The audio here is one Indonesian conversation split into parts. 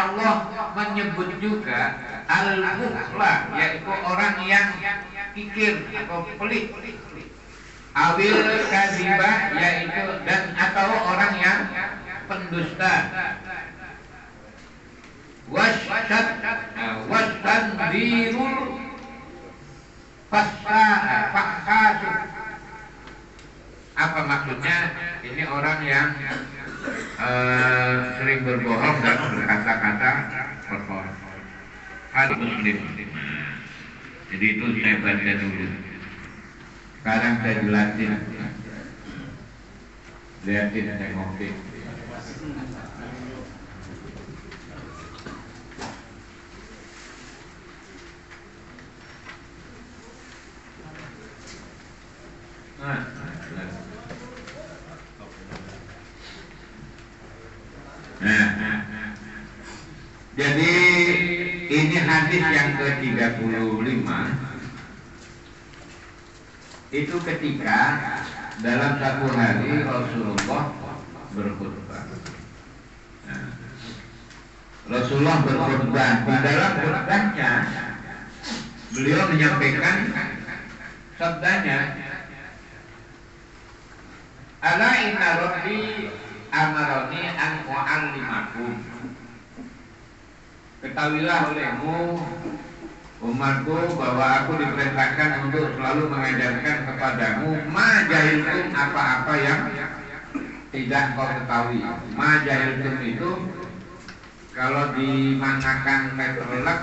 Allah menyebut juga al-mukhla, yaitu orang yang kikir atau pelit. Awil kadhibah, yaitu dan atau orang yang pendusta. Wastandirul fasad. Apa maksudnya? Ini orang yang sering berbohong dan berkata-kata kotor. Hadis Muslim. Jadi itu saya baca dulu. Sekarang saya jelasin. Lihatin saya ngopi. Jadi ini hadis yang ke-35. Itu ketika dalam satu hari Rasulullah berkhutbah. Rasulullah berkhutbah. Di dalam khutbahnya beliau menyampaikan sabdanya, ala inna rabbi amaroni an u'allimakum. Ketahuilah olehmu umatku bahwa aku diperintahkan untuk selalu mengajarkan kepadamu ma jahiltum, apa-apa yang tidak kau ketahui. Ma jahiltum itu kalau dimanakan metolak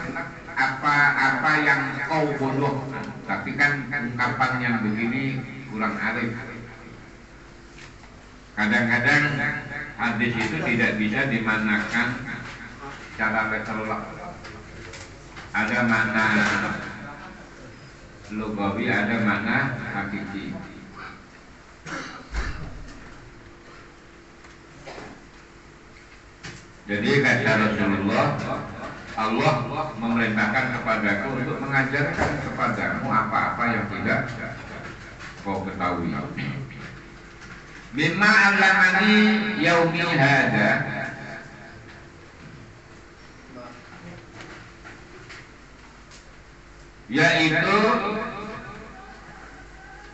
apa yang kau bodoh. Tapi kan ungkapan yang begini kurang arif. Kadang-kadang hadis itu tidak bisa dimanakan secara metolak. Ada makna lugawi, ada makna hakiki. Jadi kata Rasulullah, Allah memerintahkan kepadaku untuk mengajarkan kepadamu apa-apa yang tidak kau ketahui. Mimma 'allamani yaumi hadza, yaitu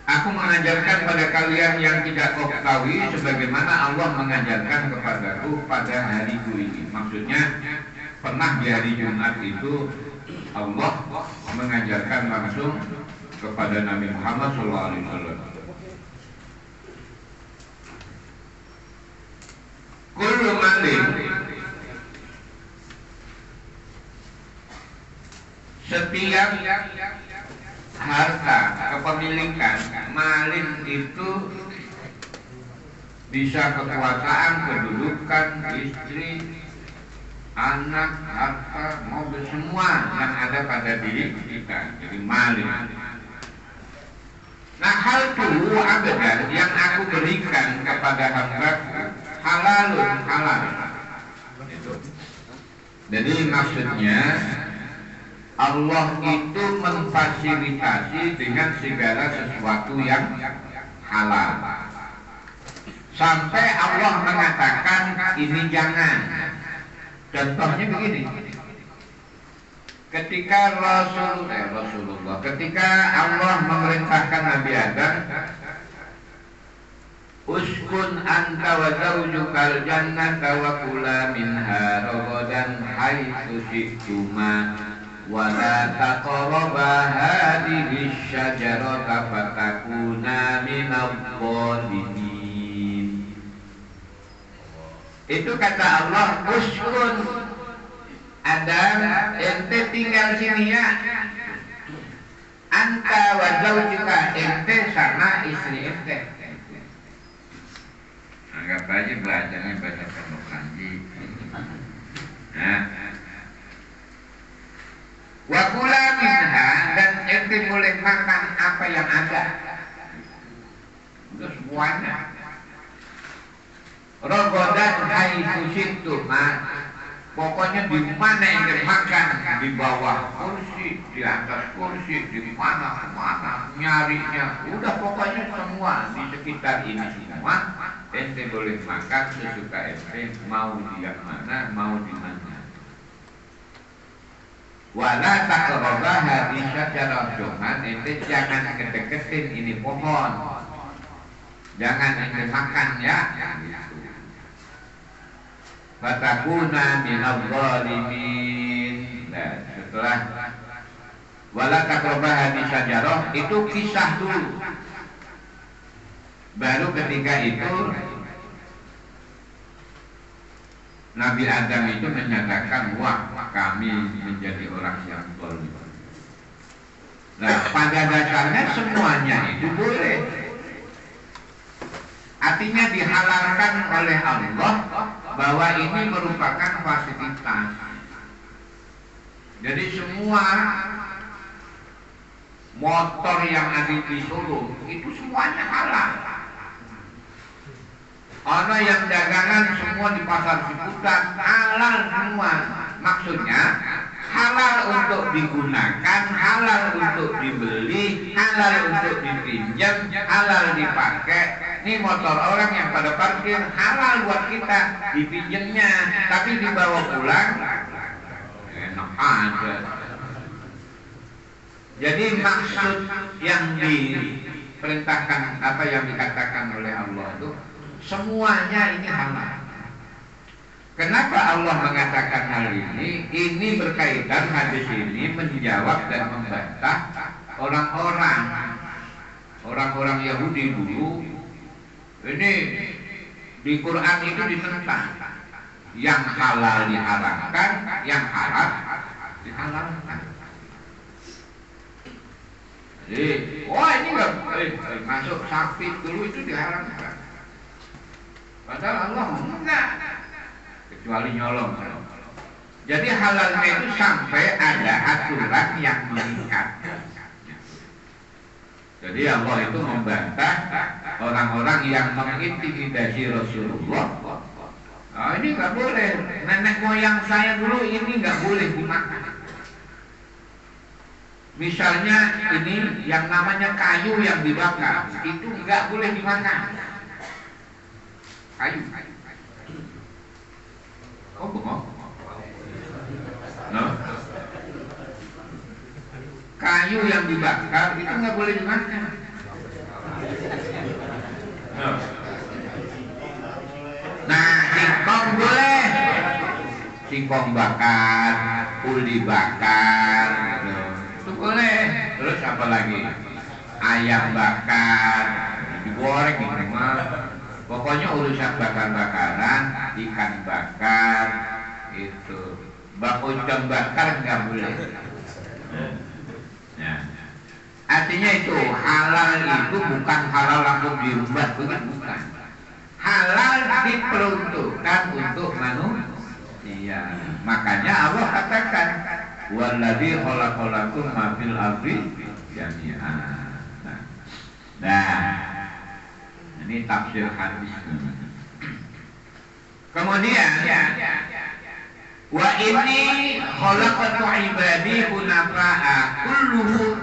aku mengajarkan pada kalian yang tidak kau ketahui sebagaimana Allah mengajarkan kepadaku pada hariku ini. Maksudnya pernah di hari Jumat itu Allah mengajarkan langsung kepada Nabi Muhammad SAW. Kullu malin, setiap harta kepemilikan, malin itu bisa kekuasaan, kedudukan, istri, anak, harta, mobil, semua yang ada pada diri kita. Jadi malin. Nah, hal itu abadan yang aku berikan kepada hambaku halalun, halal. Jadi maksudnya Allah itu memfasilitasi dengan segala sesuatu yang halal. Sampai Allah mengatakan ini jangan. Contohnya begini. Ketika Rasulullah, ketika Allah memerintahkan Nabi Adam, uskun anta wa zawjukal jannata wa kula minha ragadan haitsu syi'tuma wa la taqraba hadhihi syajarata fatakuna minadh dhalimin. Itu kata Allah, uskun, Adam, ente tinggal sini ya. Anta wa zawjuka, ente sama istri ente. Anggap aja belajarnya bahasa Pondok Kanji. Nah, wa kula minha, dan ente boleh makan apa yang ada. Itu semuanya. Rogodan haitsu syi'tuma, pokoknya di mana ente makan, di bawah kursi, di atas kursi, di mana-mana nyarinya. Udah pokoknya semua di sekitar ini semua. Ente boleh makan sesuka ente, mau di mana, mau di mana. Wala taqrabaha bisyajarah, cuman ente jangan kedeketin ini pohon, jangan ente makan ya. Fatakuna minadh dhalimin. Nah, setelah wala taqrabaha bisyajarah itu kisah dulu. Baru ketika itu Nabi Adam itu menyatakan, wah kami menjadi orang yang zalim. Nah, pada dasarnya semuanya itu boleh. Artinya dihalalkan oleh Allah bahwa ini merupakan fasilitas. Jadi semua motor yang ada di Solo itu semuanya halal. Ono yang dagangan semua di pasar Ciputat halal semua. Maksudnya halal untuk digunakan, halal untuk dibeli, halal untuk dipinjam, halal dipakai. Ini motor orang yang pada parkir halal buat kita dipinjamnya, tapi dibawa pulang enak aja. Jadi maksud yang diperintahkan, apa yang dikatakan oleh Allah itu semuanya ini halal. Kenapa Allah mengatakan hal ini? Ini berkaitan, hadis ini menjawab dan membantah orang-orang Yahudi dulu. Ini di Quran itu ditentang. Yang halal diharamkan, yang haram dihalalkan. Jadi, wah ini nggak masuk sapi dulu itu diharamkan. Padahal Allah enggak, kecuali nyolong. Jadi halalnya itu sampai ada aturan yang mengikat. Jadi Allah itu membantah orang-orang yang mengintimidasi Rasulullah. Oh, ini nggak boleh. Nenek moyang saya dulu ini nggak boleh dimakan. Misalnya ini yang namanya kayu yang dibakar itu nggak boleh dimakan. Kayu. Oh bengok. No? Kayu yang dibakar itu nggak boleh dimakan. No. Nah, singkong boleh. Singkong bakar, uli bakar, gitu. Itu boleh. Terus apa lagi? Ayam bakar, digoreng di rumah. Pokoknya urusan bakar-bakaran, ikan bakar, itu bakocam bakar nggak boleh. Ya. Artinya itu halal itu bukan halal langsung dirubah, bukan. Halal diperuntukkan untuk manusia. Makanya Allah katakan, "Walladzi khalaqalakum ma fil ardi jami'an." Nah, ini tafsir hadis. Kemudian wa inni khalaqtu ibadi hunafa'a kulluhum,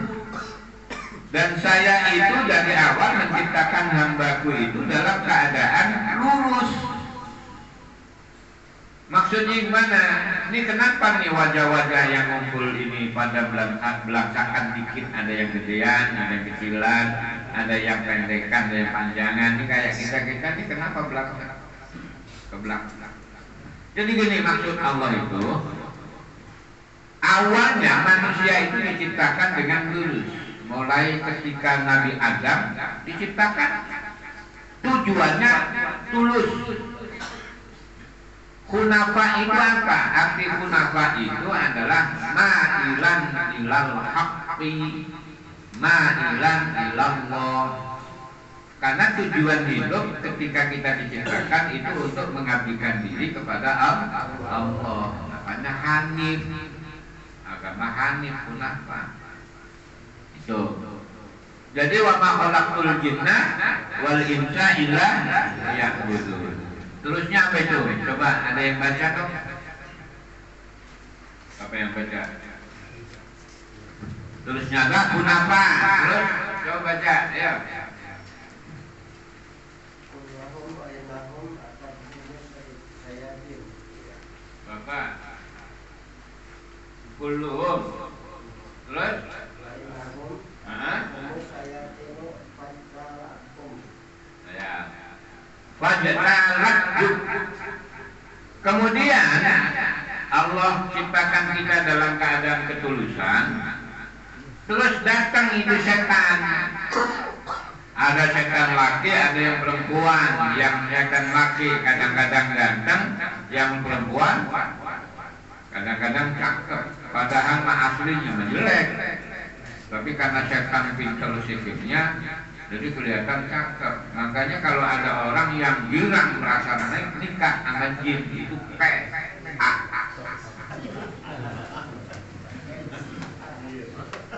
dan saya itu dari awal menciptakan hambaku itu dalam keadaan lurus. Maksudnya gimana? Ini kenapa nih wajah-wajah yang ngumpul ini pada belakang dikit, ada yang gedean, ada yang kecilan, ada yang pendekan, ada yang panjangan. Ini kayak kita ini kenapa belakang ke belakang? Jadi gini, maksud Allah itu awalnya manusia itu diciptakan dengan lurus. Mulai ketika Nabi Adam diciptakan, tujuannya tulus. Hunafa itu apa? Arti hunafa itu adalah ma'ilan ilal haqqi, ma'ilan ilallah. Karena tujuan hidup ketika kita diciptakan itu untuk mengabdikan diri kepada Allah. Makanya hanif, agama hanif, hunafa. Itu. Jadi wa ma khalaqtul jinna wal insa illa liya'budun. Terusnya apa itu? Coba ada yang baca dong. Apa yang baca? Terusnya enggak kunapa? Terus coba baca, ya. Bapak. Kulluhum. Terus? Ya. Fajtalakkum. Kemudian Allah ciptakan kita dalam keadaan ketulusan. Terus datang itu setan. Ada setan laki, ada yang perempuan. Yang setan laki kadang-kadang ganteng, yang perempuan kadang-kadang cakep. Padahal mah aslinya menjelek. Tapi karena setan pintar sikapnya, jadi kelihatan cakep. Makanya kalau ada orang yang girang merasa nikah sama jin itu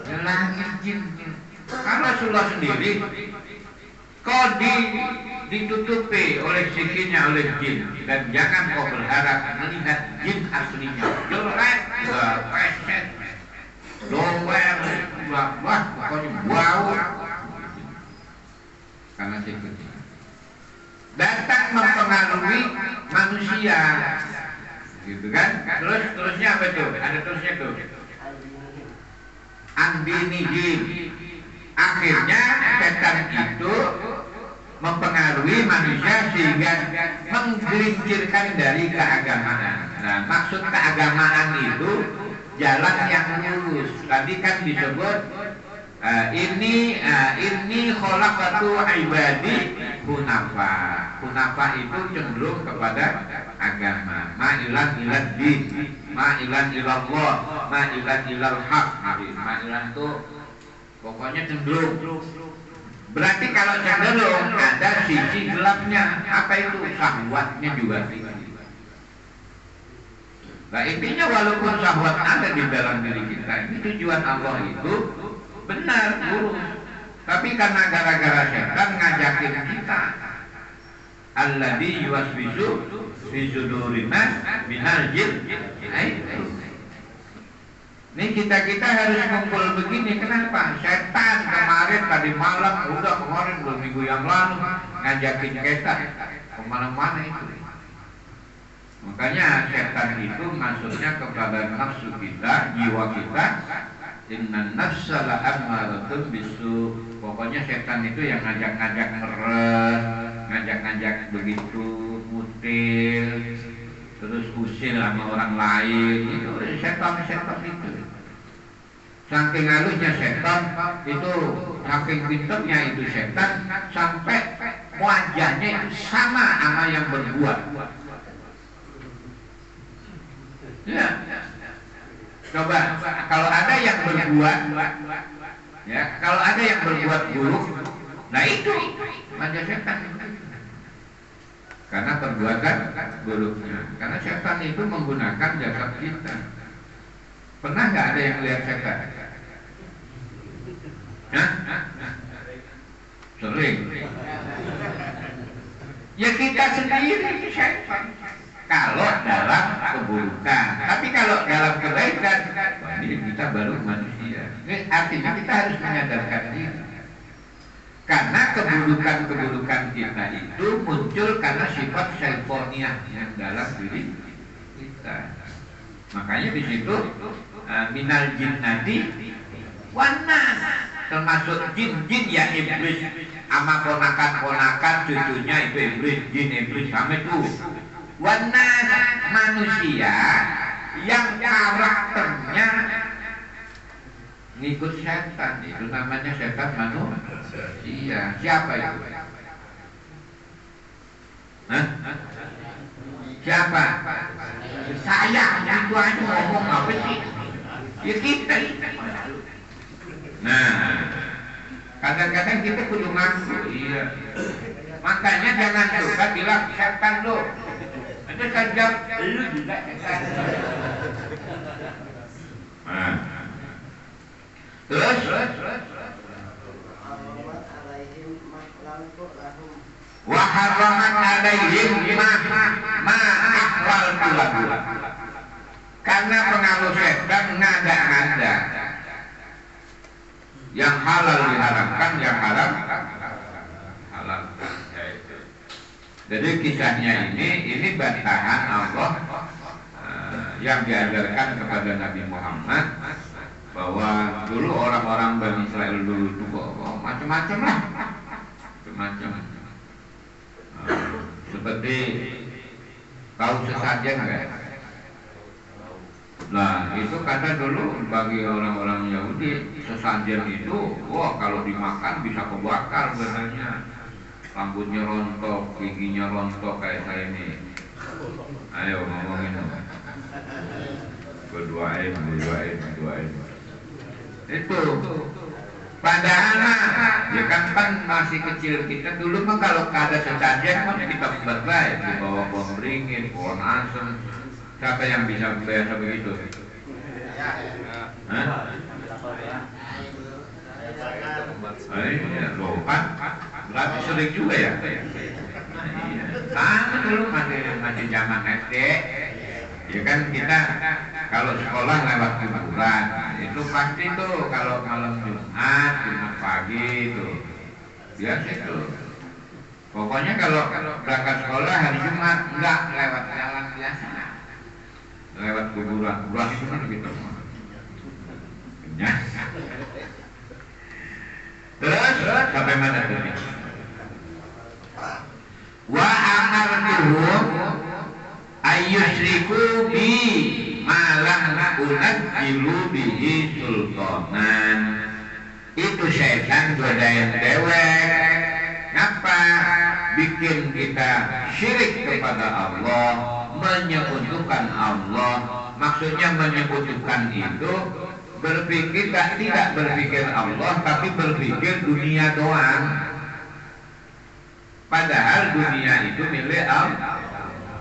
Jelangin jin. Karena Rasulullah sendiri kau ditutupi oleh sikinya oleh jin, dan jangan kau berharap melihat jin aslinya. Jelek, peset, dower, wah, pokoknya bau. Karena sikutnya datang mempengaruhi manusia, gitu kan? Terusnya apa tuh? Ada terusnya tuh. Andinihim. Akhirnya setan itu mempengaruhi manusia sehingga menggelincirkan dari keagamaan. Nah, maksud keagamaan itu jalan yang lurus. Tadi kan disebut ini khalaqatu ibadi hunafa. Hunafa itu cenderung kepada agama. Ma'ilan ilad din, ma'ilan ilallah, ma'ilan ilal haq. Ma'ilan itu pokoknya cenderung. Berarti kalau cenderung ada sisi gelapnya. Apa itu? Syahwatnya juga tinggi. Nah, intinya walaupun syahwat ada di dalam diri kita, ini tujuan Allah itu benar, lurus. Tapi karena gara-gara setan ngajakin kita, alladzi yuwaswisu fi sudurin nas minal jin. Nih kita harus kumpul begini. Kenapa? Setan kemarin tadi malam, kemarin 2 minggu yang lalu ngajakin kita kemana-mana itu. Makanya setan itu masuknya kepada nafsu kita, jiwa kita. Inna nafsa la'ammaratun bisu. Pokoknya setan itu yang ngajak-ngajak meres, ngajak-ngajak begitu, mutil, terus usil sama orang lain. Itu setan itu. Saking halusnya setan itu, saking pinternya itu setan, sampai wajahnya itu sama sama yang berbuat. Ya. Coba kalau ada yang berbuat, ya, kalau ada yang berbuat buruk, nah itu wajah setan. Karena perbuatan buruknya. Karena setan itu menggunakan jasad kita. Pernah nggak ada yang lihat setan? Hah? Sering. Ya kita sendiri setan. Kalau dalam keburukan, tapi kalau dalam kebaikan, ini kita baru manusia. Ini artinya kita harus menyadarkan diri. Karena keburukan kita itu muncul karena sifat syaitaniyah yang dalam diri kita. Makanya di situ minal jinnati wanas, termasuk jin ya iblis, ama ponakan cucunya itu iblis sama itu. Wanas manusia yang karakternya ngikut setan, itu namanya setan manusia. Siapa itu? Hah? Siapa? Saya, itu aja ngomong apa sih? Ya kita. Nah, kadang-kadang kita kudu ngaku. Iya. Makanya jangan suka bilang setan lo. Itu saja lu juga setan. Nah. Terus wa haramat alaihim ma ahlaltu lahu. Karena pengaruh setan ngada-ngada. Yang halal diharamkan, yang haram halal. Jadi kisahnya ini bantahan Allah yang diajarkan kepada Nabi Muhammad, bahwa dulu orang-orang Bani Israel dulu itu macam-macam lah, macam-macam. Seperti tahu sesajen nggak? Nah itu kata dulu bagi orang-orang Yahudi, sesajen itu, wah kalau dimakan bisa kebakar sebenarnya, rambutnya rontok, giginya rontok kayak saya ini. Ayo ngomongin, berduain. Itu padahal ya kan masih kecil kita dulu mah kalau ada sesajen kan kita berbaik di bawah pohon beringin, pohon asem. Siapa yang bisa biasa begitu? Hah? Iya, loh kan berarti sering juga ya? Iya. Sama dulu masih zaman SD. Ya kan kita kalau sekolah lewat kuburan, itu pasti tuh kalau malam Jumat pagi itu biasa itu. Pokoknya kalau berangkat sekolah hari Jumat enggak lewat jalan biasa, lewat kuburan itu kan gitu. Terus sampai mana tadi? Wa amartuhum ayyushriku bi malam unazzilu bihi sultanan. Itu syaitan godain dewek. Ngapa? Bikin kita syirik kepada Allah, menyekutukan Allah. Maksudnya menyekutukan itu berpikir tidak berpikir Allah, tapi berpikir dunia doang. Padahal dunia itu milik Allah.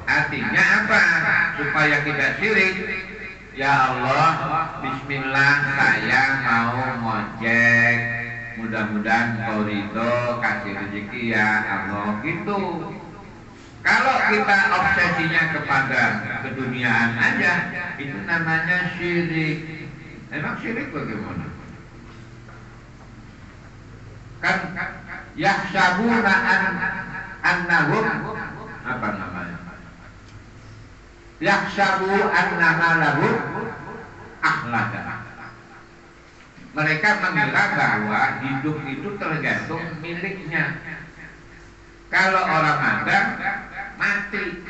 Artinya apa? Supaya kita syirik. Ya Allah, bismillah saya mau ngojek, mudah-mudahan kau ridho kasih rezeki ya Allah, gitu. Kalau kita obsesinya kepada keduniaan aja, itu namanya syirik. Emang syirik bagaimana? Kan yahsabuna annahum apa namanya? Yahsabu annama lahum akhlada. Mereka mengira bahwa hidup itu tergantung miliknya. Kalau orang madang mati.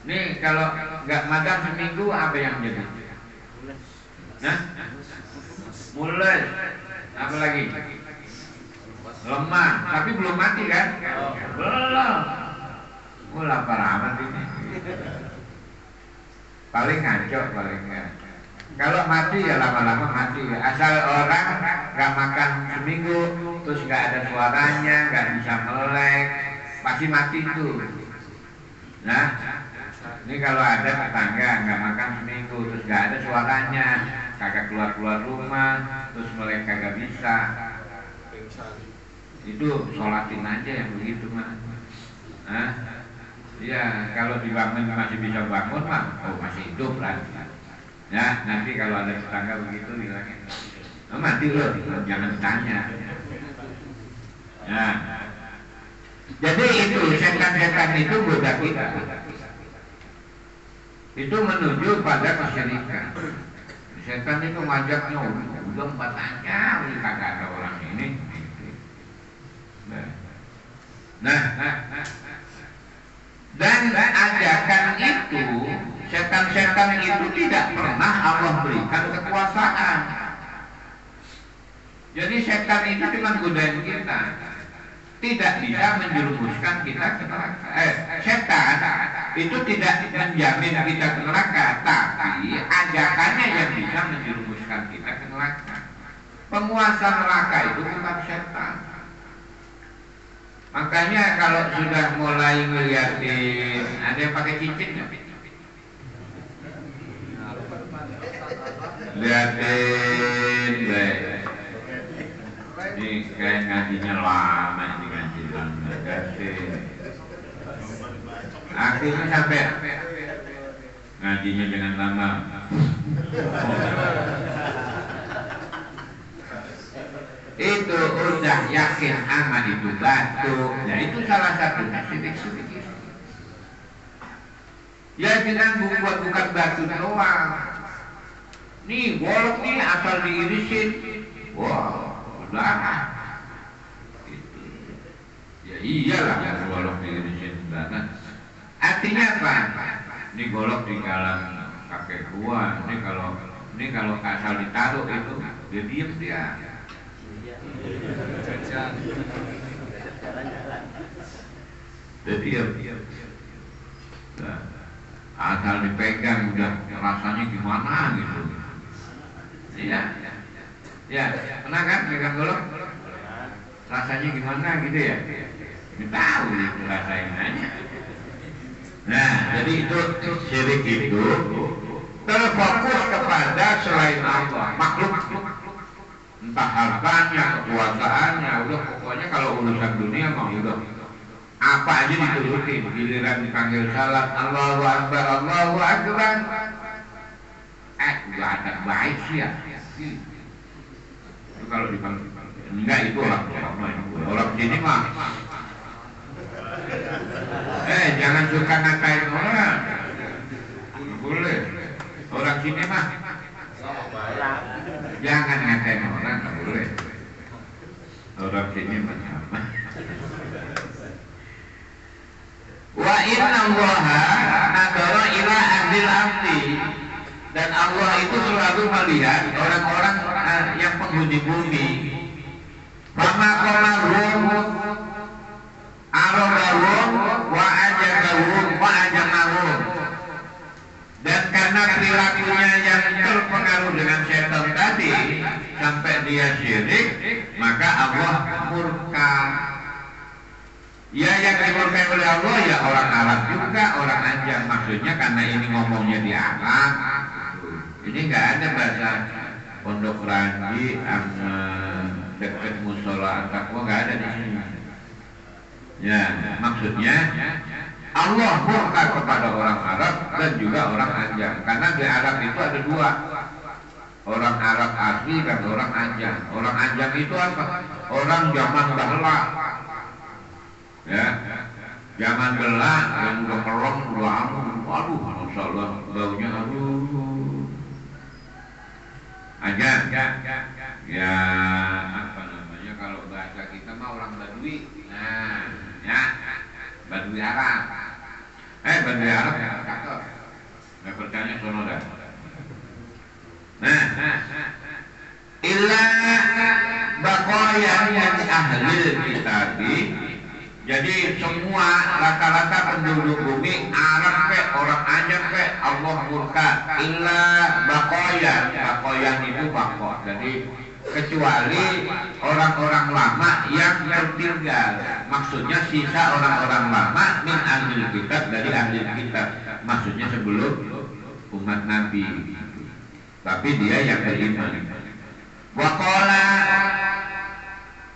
Nih kalau nggak madang seminggu apa yang jadi? Nah, mulai apa lagi? Lemah, tapi belum mati kan? Belum. Lapar amat ini. Paling ngaco paling enggak. Kalau mati ya lama-lama mati. Asal orang nggak makan seminggu, terus nggak ada suaranya, nggak bisa melek, pasti mati tuh. Nah, ini kalau ada tetangga nggak makan seminggu, terus nggak ada suaranya, kagak keluar rumah, terus melek kagak bisa, itu sholatin aja yang begitu mah. Nah, ya kalau dibangun masih bisa bangun mah, oh masih hidup lah. Ya nanti kalau ada tetangga begitu bilangin, oh, mati loh, jangan tanya. Nah, jadi itu setan-setan itu goda kita. Itu menuju pada kesyirikan. Setan itu ngajaknya udah 4 tanya, kagak ada orang ini. Nah, dan ajakan itu, setan-setan itu tidak pernah Allah berikan kekuasaan. Jadi setan itu cuma godain kita, tidak bisa menjerumuskan kita ke neraka. Setan itu tidak menjamin kita ke neraka, tapi ajakannya yang bisa menjerumuskan kita ke neraka. Penguasa neraka itu bukan setan. Makanya kalau sudah mulai ngeliatin, ada yang pakai cincin nggak? Liatin, baik. Ini kayak ngajinya lama ini ngajinya. Akhirnya sampai ngajinya jangan lama. Itu udah yakin aman itu batu. Nah itu salah satunya syirik. Ya jangan bukan batu doang. Nih golok nih asal diirisin. Wah, udah. Gitu. Ya iyalah yang golok diirisin udah. Artinya apa? Ini golok di dalam kakek gua. Ini kalau asal ditaruh itu dia diem dia. Dia diem. Nah, asal dipegang udah rasanya gimana gitu. Iya. Ya, pernah kan pegang golok? Rasanya gimana gitu ya? Kita tahu itu rasanya. Nah, jadi itu syirik itu terfokus kepada selain Allah, makhluk, entah hartanya, kekuasaannya, udah pokoknya kalau urusan dunia mau udah apa aja diturutin. Giliran dipanggil salat, Allahu Akbar, Allahu Akbar. Udah ada baik sih ya. Itu kalau dipanggil enggak itu orang sini mah. Jangan suka ngatain orang. Boleh. Orang sini mah jangan ngatain orang, nggak boleh. Orang sini mah sama. Wa inna Allaha nadara ila ahlil ardi, dan Allah itu selalu melihat orang-orang yang penghuni bumi. Fama qamarhum arabahum wa ajabahum wa ajamahum, dan karena perilakunya yang terpengaruh dengan setan tadi sampai dia syirik, maka Allah murka. Ya yang dimurkai oleh Allah ya orang Arab juga, orang Ajam. Maksudnya karena ini ngomongnya di Arab, ini nggak ada bahasa Pondok Ranji sama dekat musola Taqwa, nggak ada di sini. Ya, maksudnya Allah murka kepada orang Arab dan juga orang Ajam. Karena di Arab itu ada dua, orang Arab asli dan orang Ajam. Orang Ajam itu apa? Orang zaman dahulu. Ya, zaman dahulu yang udah merong, udah aduh, masya Allah, baunya aduh. Ajam, ya apa namanya kalau bahasa kita mah orang Badui. Nah, ya, Badui Arab. Badui Arab ya cakep. Nggak percaya sono dah. Nah, illa baqaya yang ahli kitabi. Jadi semua rata-rata penduduk bumi Arab ke orang Ajam ke Allah murka. Illa baqaya. Baqaya itu baqo. Jadi kecuali orang-orang lama yang tertinggal. Maksudnya sisa orang-orang lama min ahli kitab, dari ahli kitab. Maksudnya sebelum umat Nabi. Tapi dia yang beriman. Waqala,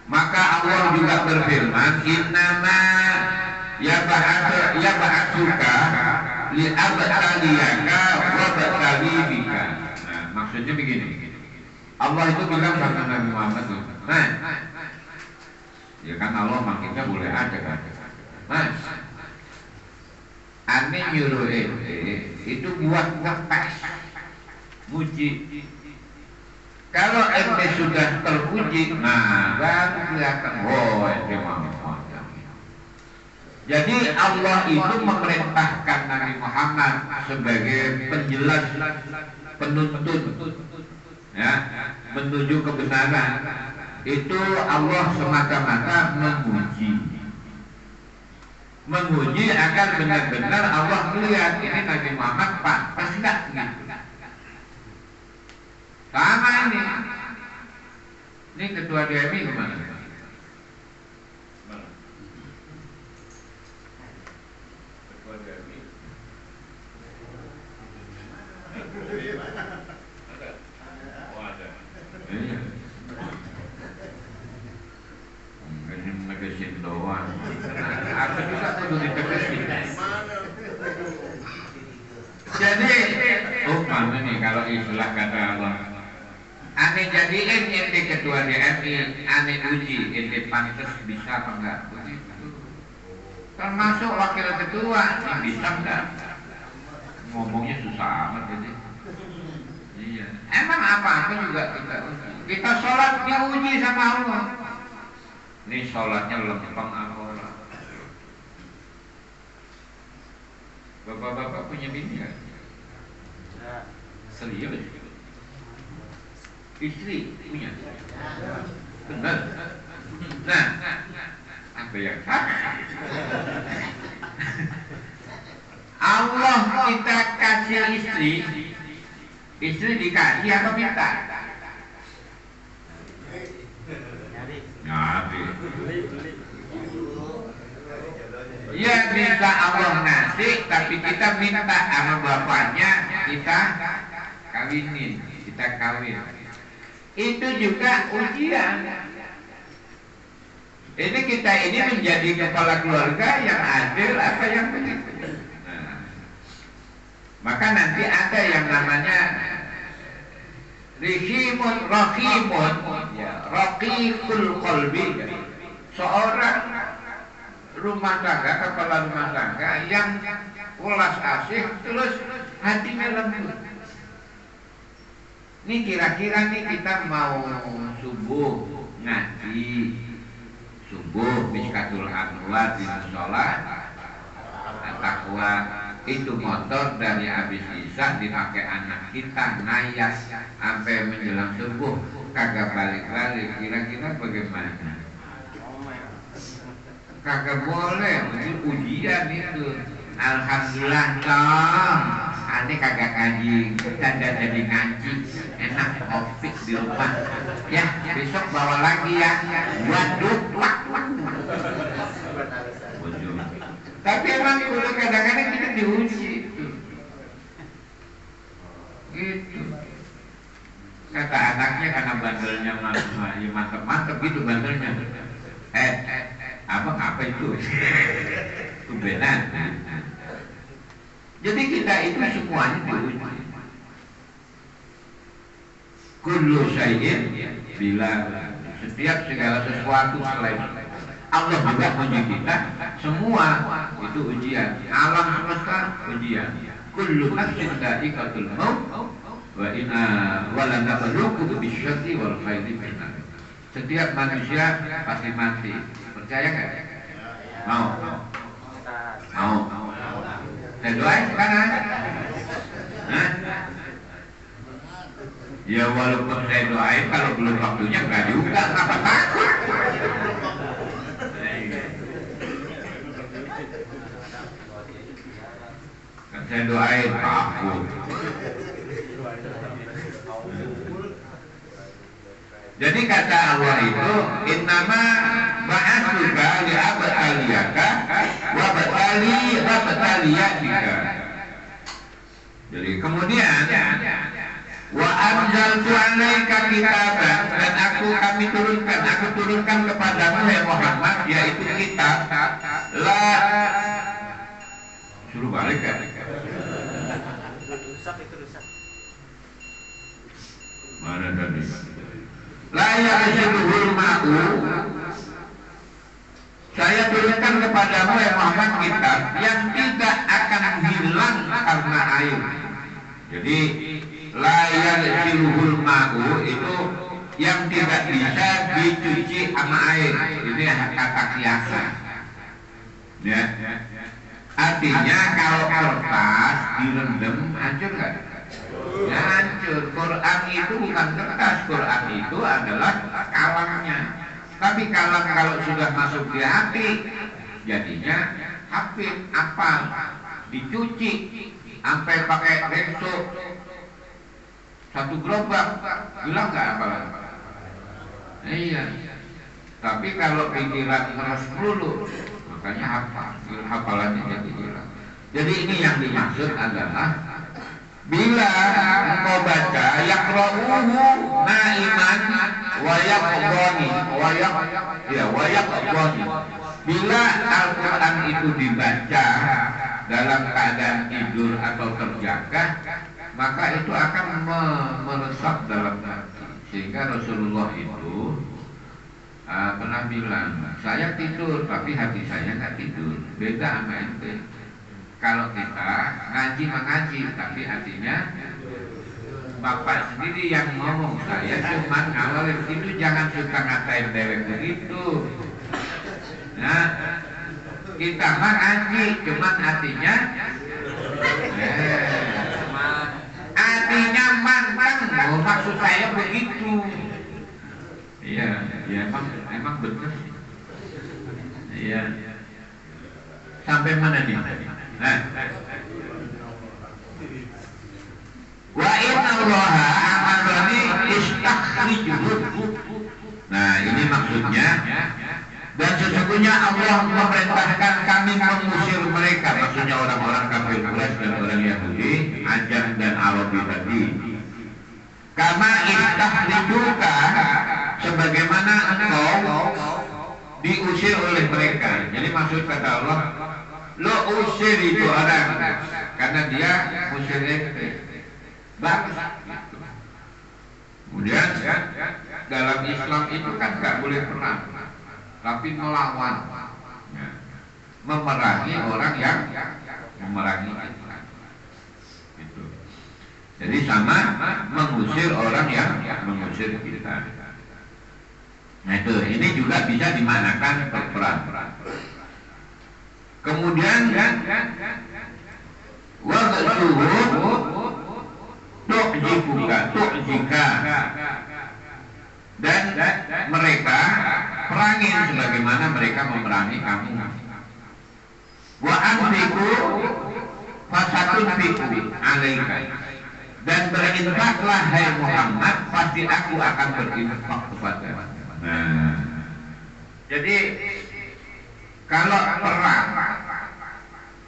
maka Allah juga berfirman, innama yab'atsuka li'abtaliyaka wa ba'talibika. Nah, maksudnya begini. Allah itu bilang sama Nabi Muhammad, nah, ya kan Allah maksudnya boleh aja kan. Mas, aneh nyuruh itu buat ngetes, muji. Kalau ente sudah terpuji, nah baru kelihatan, oh ente mau. Jadi Allah itu memerintahkan Nabi Muhammad sebagai penjelas, penuntut, ya, menuju kebenaran. Itu Allah semata-mata menguji agar benar-benar Allah melihat ini Nabi Muhammad pantas enggak gitu. Sama ini ketua DMI kemana? Ketua DMI ada? Oh ada. Iya. Ngegesin doang. Aku juga kudu ditegesin. Jadi, mana nih kalau istilah kata Allah? Ane jadiin ente ketua DMI, ane uji ente pantas bisa apa enggak? Termasuk wakil ketua yang bisa enggak? ngomongnya susah amat jadi. Iya. Emang apa-apa juga kita sholat diuji sama Allah. Ini sholatnya lempeng apa orang? Bapak-bapak punya bini kan? Serius? Istri punya? Benar? Nah, apa yang Allah kita kasih istri dikasih apa minta? Nyari. Ya bisa Allah ngasih, tapi kita minta sama bapaknya kita kawinin, kita kawin. Itu juga ujian. Ini kita ini menjadi kepala keluarga yang adil apa yang begitu. Maka nanti ada yang namanya Rihimun, ya, Raqiqul Qalbi, seorang rumah tangga, kepala rumah tangga yang ulas asih terus hatinya lembut. Ini kira-kira nih kita mau subuh ngaji, subuh miskatul anwar di sholat, takwa. Itu motor dari habis isya dipakai anak kita ngayas sampai menjelang subuh kagak balik-balik, kira-kira bagaimana? Kagak boleh, itu ujian itu. Alhamdulillah dong, aneh kagak ngaji, dan jadi ngaji, enak opik di rumah. Ya besok bawa lagi ya, waduh. Tapi emang udah kadang-kadang kita diuji gitu. Kata anaknya karena bandelnya mantep-mantep gitu bandelnya. Apa itu? Tumbenan. Jadi kita itu semuanya diuji. Kullu syai'in bila setiap segala sesuatu selain Allah juga uji kita, semua itu ujian. Alam semesta ujian. Kullu nafsin dha'iqatul maut wa inna wala nabluukum bisyarri wal khairi fitnah. Setiap manusia pasti mati. Percaya nggak? Mau? Saya doain sekarang. Ya walaupun saya doain, kalau belum waktunya nggak juga, kenapa takut? Saya doain takut. Jadi kata Allah itu innama ba'atsuka li'abtaliyaka wa ba'taliyaka. Jadi kemudian wa anzaltu 'alaika kitaban, dan kami turunkan kepadamu ya Muhammad, yaitu kitab la suruh balik kan? Rusak. Mana tadi? La ya'jiluhul ma'u. Saya turunkan kepadamu ya Muhammad kitab yang tidak akan hilang karena air. Jadi la ya'jiluhul ma'u itu yang tidak bisa dicuci sama air. Ini kata kiasan. Ya. Artinya kalau kertas direndam hancur nggak? Ya hancur. Quran itu bukan kertas, Quran itu adalah kalangnya. Tapi kalang kalau sudah masuk di hati, jadinya hafid, apa? Dicuci sampai pakai renso satu gerobak, bilang nggak apa? Iya. Tapi kalau pikiran terus melulu, makanya hafalannya jadi hilang. Jadi ini yang dimaksud adalah bila engkau baca yaqra'uhu na'iman wa yaqdani wa yaqdani. Bila Al-Quran itu dibaca dalam keadaan tidur atau terjaga, maka itu akan meresap dalam hati. Sehingga Rasulullah itu pernah bilang, saya tidur tapi hati saya nggak tidur. Beda sama ente. Kalau kita ngaji mengaji, tapi artinya Bapak sendiri yang ngomong, saya cuma ngawalin itu, jangan suka ngatain dewek begitu. Nah, kita mah ngaji, cuman artinya artinya mantang, maksud saya begitu. Iya, ya emang benar. Iya. Sampai mana nih? Nah, wa inna Allaha amarani istakhrijuhu. Nah, ini maksudnya. Dan sesungguhnya Allah memerintahkan kami mengusir mereka, maksudnya orang-orang kafir Quraisy dan orang Yahudi, Ajam dan Arabi tadi. Karena istakhrijuka, sebagaimana engkau diusir oleh mereka. Jadi maksud kata Allah, lo usir itu orang karena dia usir ente. Bagus. Kemudian dalam Islam itu kan nggak boleh perang, tapi melawan, memerangi orang yang memerangi kita. Gitu. Jadi sama mengusir orang yang mengusir kita. Nah itu, ini juga bisa dimanakan perang. Kemudian tu'jika, dan mereka perangin sebagaimana mereka memerangi kamu. Wa anfiqu fasatunfiqu alaika, dan berinfaklah hai Muhammad, pasti aku akan berinfak kepadamu. Nah, jadi kalau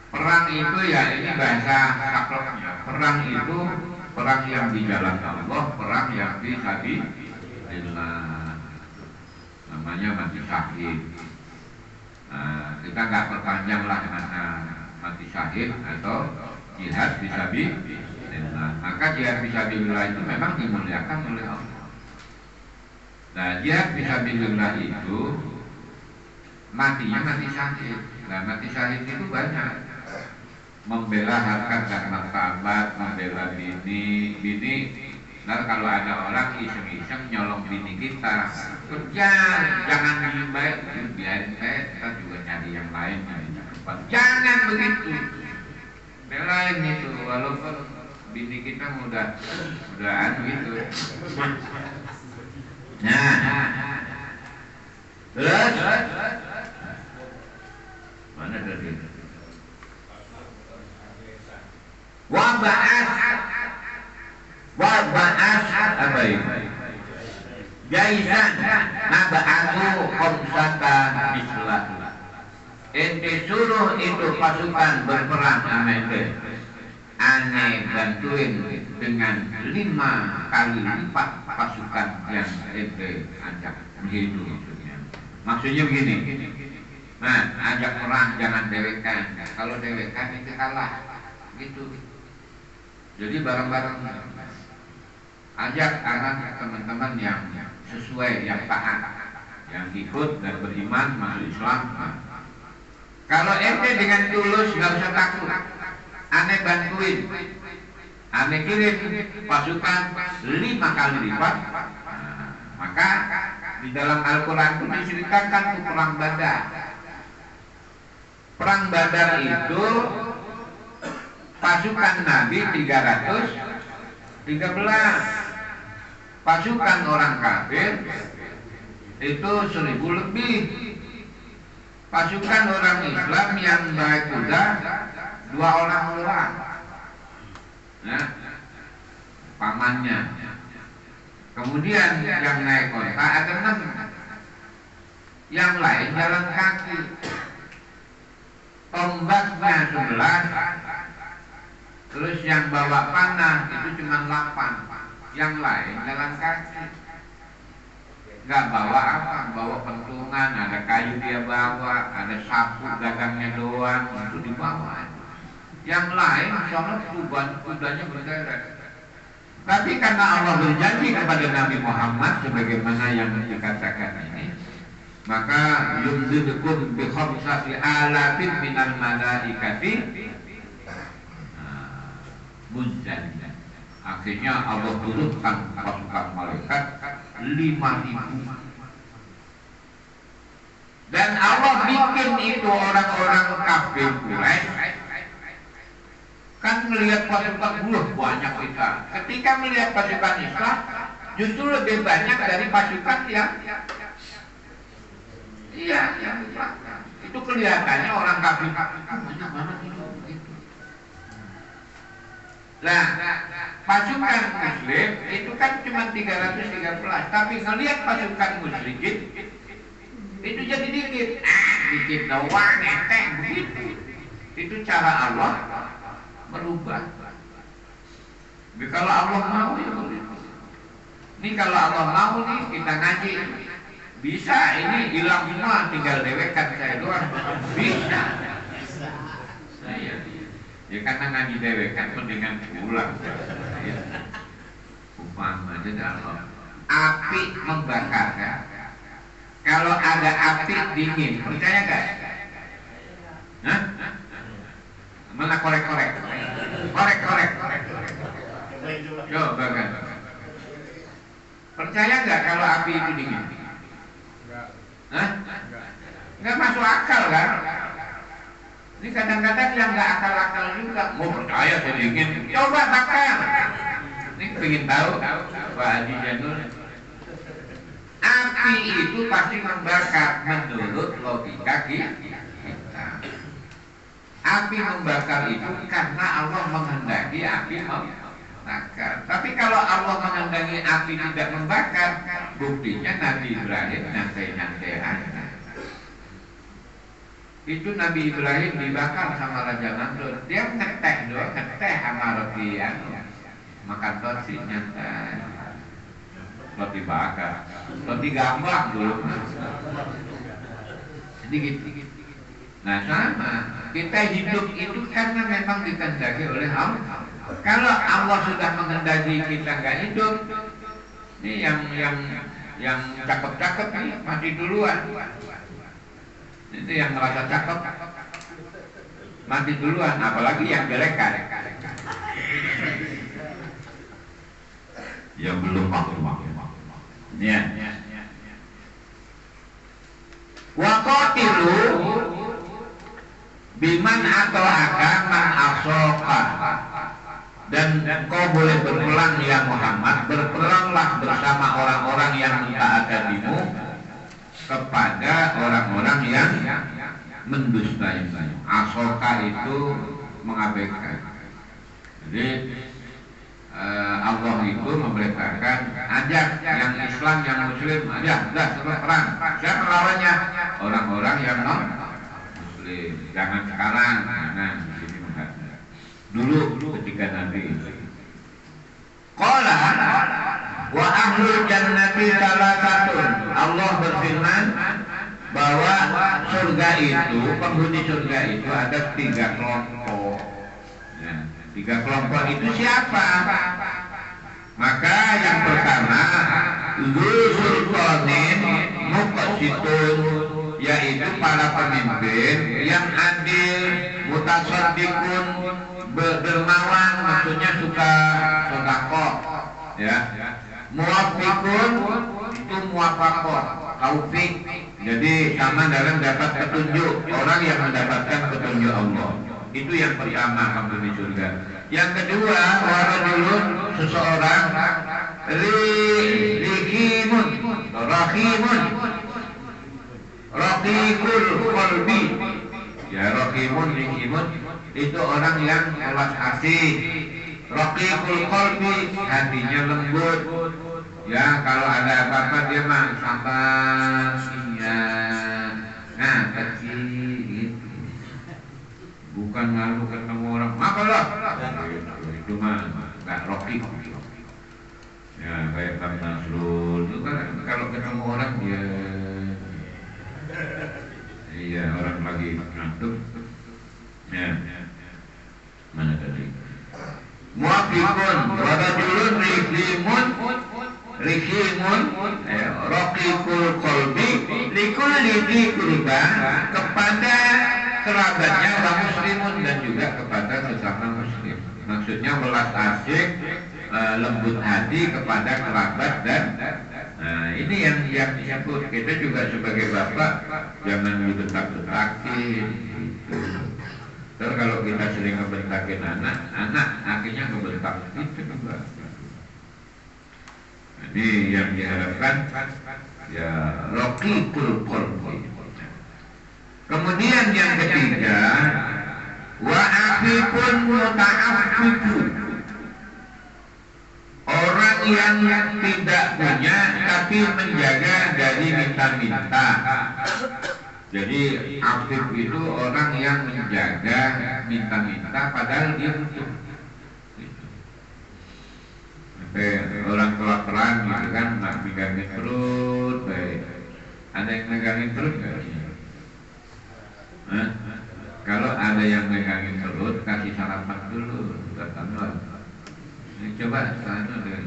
perang itu ya ini bahasa sakleknya. Perang itu perang yang di jalan Allah, perang yang di sabilillah. Namanya mati syahid. Nah, kita nggak perpanjang lah mana mati syahid atau jihad fisabilillah. Maka jihad fisabilillah itu memang dimuliakan oleh Allah. Nah, jihad fisabilillah itu matinya mati syahid. Nah, mati syahid itu banyak. Membela harkat dan martabat, membela bini. Nah, kalau ada orang iseng-iseng nyolong bini kita, kerja, jangan dibaik, biarin baik, kita juga nyari yang lain. Jangan begitu. Belain itu, walaupun bini kita udah gitu. Nah, terus mana tadi? Waba'as apa ini? Jaisan naba'atu khamsata bislah. Ente suruh itu pasukan berperang sama ente. Ane bantuin dengan 5 kali lipat pasukan yang ente ajak begitu maksudnya. Maksudnya begini. Nah, ajak perang jangan dewekan. Kalau dewekan itu kalah. Gitu. Jadi bareng-bareng ajak anak teman-teman yang sesuai, yang taat, yang ikut dan beriman masuk Islam. Kalau ente dengan tulus nggak usah takut, ane bantuin, ane kirim pasukan 5 kali lipat. Maka di dalam Al-Quran itu diceritakan perang Badar. Perang Badar itu pasukan Nabi 313, pasukan orang kafir itu 1000 lebih, pasukan orang Islam yang baik kuda 2 orang doang, nah, pamannya. Kemudian yang naik onta ada 6, yang lain jalan kaki. Tombaknya 11, terus yang bawa panah itu cuma 8, yang lain jalan kaki. Nggak bawa apa, bawa pentungan, ada kayu dia bawa, ada sapu gagangnya doang, itu dibawa. Yang lain sholat kudanya berderet. Tapi karena Allah berjanji kepada Nabi Muhammad sebagaimana yang dikatakan ini, maka yumdidukum bi khamsati alafin minal malaikati munzalin. Akhirnya Allah turunkan pasukan malaikat 5.000. Dan Allah bikin itu orang-orang kafir Quraisy kan melihat pasukan banyak kita. Ketika melihat pasukan Islam justru lebih banyak dari pasukan yang itu kelihatannya orang kafir banyak banget itu. Nah, pasukan Muslim itu kan cuma 313, tapi ngelihat pasukan musyrikin itu jadi dikit, dikit doang, enteng begitu. Itu cara Allah merubah. Tapi kalau Allah mau ya begitu. Ini kalau Allah mau nih kita ngaji bisa ini hilang semua, tinggal dewekan saya doang. Bisa. Saya ya karena ngaji dewekan mendingan pulang. Umpama aja Allah. Api membakar ya. Kalau ada api dingin, percaya nggak? Hah? Mana korek-korek? Korek-korek. Coba kan. Percaya nggak kalau api itu dingin? Hah? Nggak masuk akal kan? Ini kadang-kadang yang nggak akal-akal juga mau percaya saya dingin. Coba bakar. Ini pengen tahu Pak Haji Janur. Api itu pasti membakar menurut logika kita. Api membakar itu karena Allah menghendaki api membakar. Tapi kalau Allah menghendaki api tidak membakar, buktinya Nabi Ibrahim nyantai-nyantai aja. Itu Nabi Ibrahim dibakar sama Raja Namrud. Dia ngeteh doang, ngeteh sama roti makan roti nyantai. Roti bakar, roti gambang dulu. Sedikit. Nah sama, kita hidup itu karena memang dikehendaki oleh Allah. Kalau Allah sudah menghendaki kita nggak hidup, ini yang cakep-cakep nih mati duluan. Itu yang merasa cakep mati duluan, apalagi yang jelek-jelek. Yang belum waktu. Ya. Waqatilu biman atau man asoka. Dan kau boleh berperang ya Muhammad, berperanglah bersama orang-orang yang mentaatimu kepada orang-orang yang mendustaimu. Asoka itu mengabaikan. Jadi Allah itu memerintahkan ajak yang Islam yang Muslim ajak perang. Siapa lawannya? Orang-orang yang non Muslim. Jangan sekarang. Dulu ketika Nabi Qala wa ahlul jannati salasatun. Allah berfirman bahwa surga itu, penghuni surga itu ada 3 kelompok. Ya. 3 kelompok itu siapa? Maka yang pertama Zulsultanin Muqsitun, yaitu para pemimpin yang adil, mutasaddiqun, dermawan, maksudnya suka sedekah, ya. Muwafiqun itu muwafaqah, taufik. Jadi sama dalam dapat petunjuk, orang yang mendapatkan petunjuk Allah. Itu yang pertama penghuni surga. Yang kedua, warajulun, seseorang rahimun, raqiqul qalbi. Ya, rahimun, rahimun itu orang yang welas asih. Raqiqul qalbi, hatinya lembut. Ya, kalau ada apa-apa dia mah sabar, iya. Nah, kecil gitu. Bukan lalu ketemu orang, maaflah. Itu mah nggak raqiq. Ya, kayak Kang Nasrul itu kan kalau ketemu orang dia, iya, orang lagi ngantuk. Ya, mana tadi? Muafiqun, warajulun rihimun, raqiqul qalbi, likulli dhi qurba, kepada kerabatnya orang muslimun dan juga kepada sesama muslim. Maksudnya welas asih, lembut hati kepada kerabat dan ini yang disebut. Kita juga sebagai bapak jangan dibentak-bentakin gitu. Terus kalau kita sering ngebentakin anak akhirnya ngebentak itu juga. Jadi yang diharapkan ya roqiqul qalbi. Kemudian yang ketiga, wa afifun muta'affifun. Orang yang tidak punya tapi menjaga dari minta-minta. Jadi afif itu orang yang menjaga minta-minta padahal dia butuh. Orang kelaparan gitu kan, nak megangin perut, baik. Ada yang megangin perut nggak? Kalau ada yang megangin perut, kasih sarapan dulu, datanglah. Coba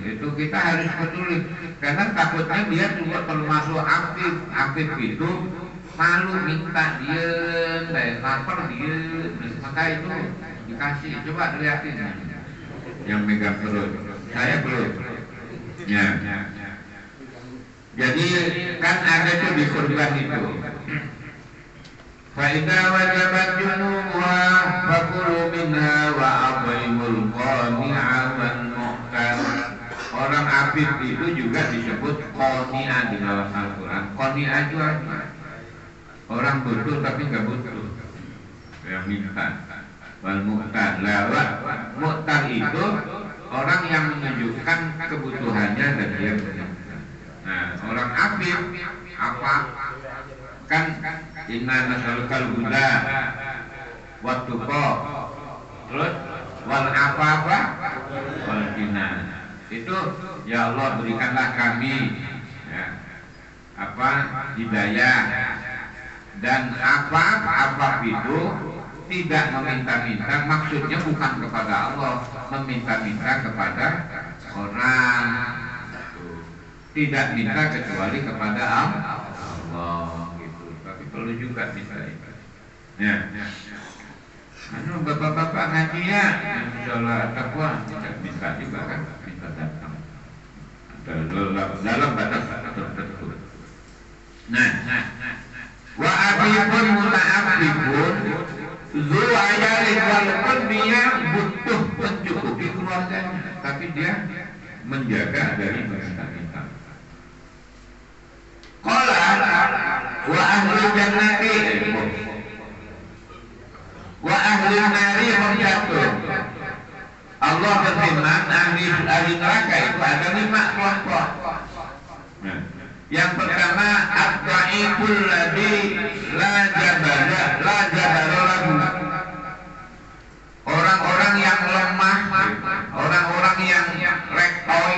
itu kita harus peduli, karena takutnya dia juga termasuk aktif. Aktif itu malu minta diem, lapar diem, maka itu dikasih. Coba lihatin yang megang perut. Saya belum. Ya. Jadi kan ada tuh di kurban itu. Fa'idha wajabat junuha fakulu minha wa abaimul qani'a wal mu'tar. Orang afif itu juga disebut qani'a di dalam Al-Quran. Qani'a juga orang butuh tapi nggak butuh, yang minta. Wal mu'tar. Lawat mu'tar itu orang yang menunjukkan kebutuhannya dan dia punya. Nah, orang afif apa? Kan inna nasalukal huda wa tuqa, terus wal afafa wal ghina. Itu ya Allah berikanlah kami ya, hidayah dan apa itu tidak meminta-minta. Maksudnya bukan kepada Allah, meminta-minta kepada orang. Tidak minta kecuali kepada Allah gitu. Tapi perlu juga minta. Ya. Bapak-bapak ngaji ya, insyaallah takwa tidak minta juga kan, minta datang. Dalam batas tertentu. Nah. Wa abibun muta'affifun zu ayalin walaupun dia butuh mencukupi keluarganya, tapi dia menjaga dari minta-minta. Qala wa ahli jannati wa ahli nari hum jatuh. Allah berfirman, ahli neraka itu ada 5 kelompok. Yang pertama, at-ta'iful ladzi la jabala lahu. Orang-orang yang lemah, orang-orang yang rektoi.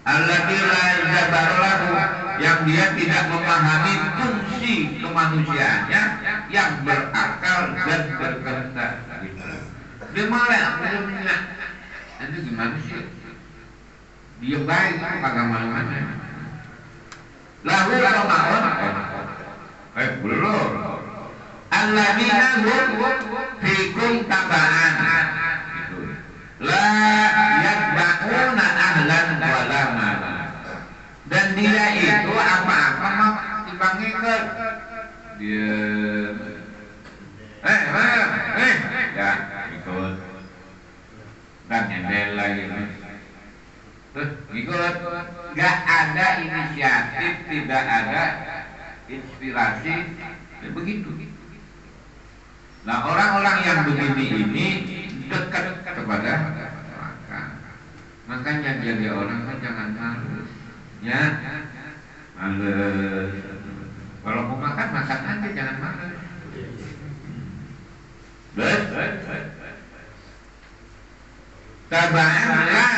Alladzi la jabala lahu, yang dia tidak memahami fungsi kemanusiaannya, yang berakal dan berkehendak. Dia malah punya. Itu gimana sih? Dia baik, kagak mana-mana. Lahu ma'un belum alladzina hum fikum taba'an la yatba'una ahlan wala mala. Dan dia itu apa-apa mau dibangikkan dia ya ikut dan nyendel lagi ikut. Gak ada inisiatif, tidak ada inspirasi, ya begitu. Nah, orang-orang yang begini ini dekat kepada makan. Makanya jadi orang kan jangan males, ya males. Kalau mau makan aja, jangan males. Taba'anlah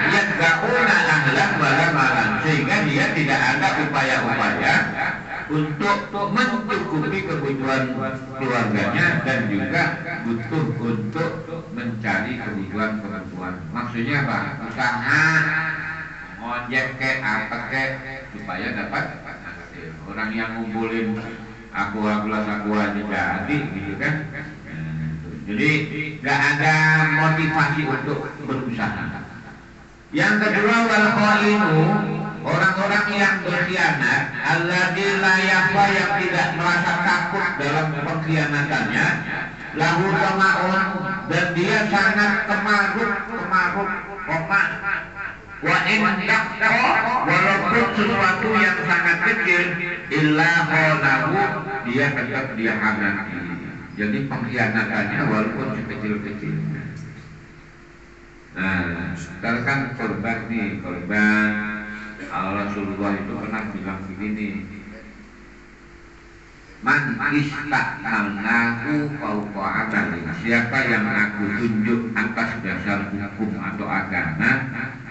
yadga'una ahlan wala malan, sehingga dia tidak ada upaya-upaya untuk mencukupi kebutuhan keluarganya dan juga butuh untuk mencari kebutuhan. Maksudnya apa? Usaha ngojek apa supaya dapat hasil. Orang yang ngumpulin aku aja jadi gitu kan. Jadi nggak ada motivasi untuk berusaha. Yang kedua, wal khainu, orang-orang yang berkhianat, alladzi la yakhfa, yang tidak merasa takut dalam pengkhianatannya, lahu tamaun, dan dia sangat kemaruk, wa in taqwa, walaupun sesuatu yang sangat kecil, illa khanahu, dia tetap dia hadapi. Jadi pengkhianatannya walaupun sekecil-kecilnya. Nah, sekarang kan korban nih, korban Rasulullah itu pernah bilang begini, man ista'malnahu fawqa amalin, siapa yang aku tunjuk atas dasar hukum atau agama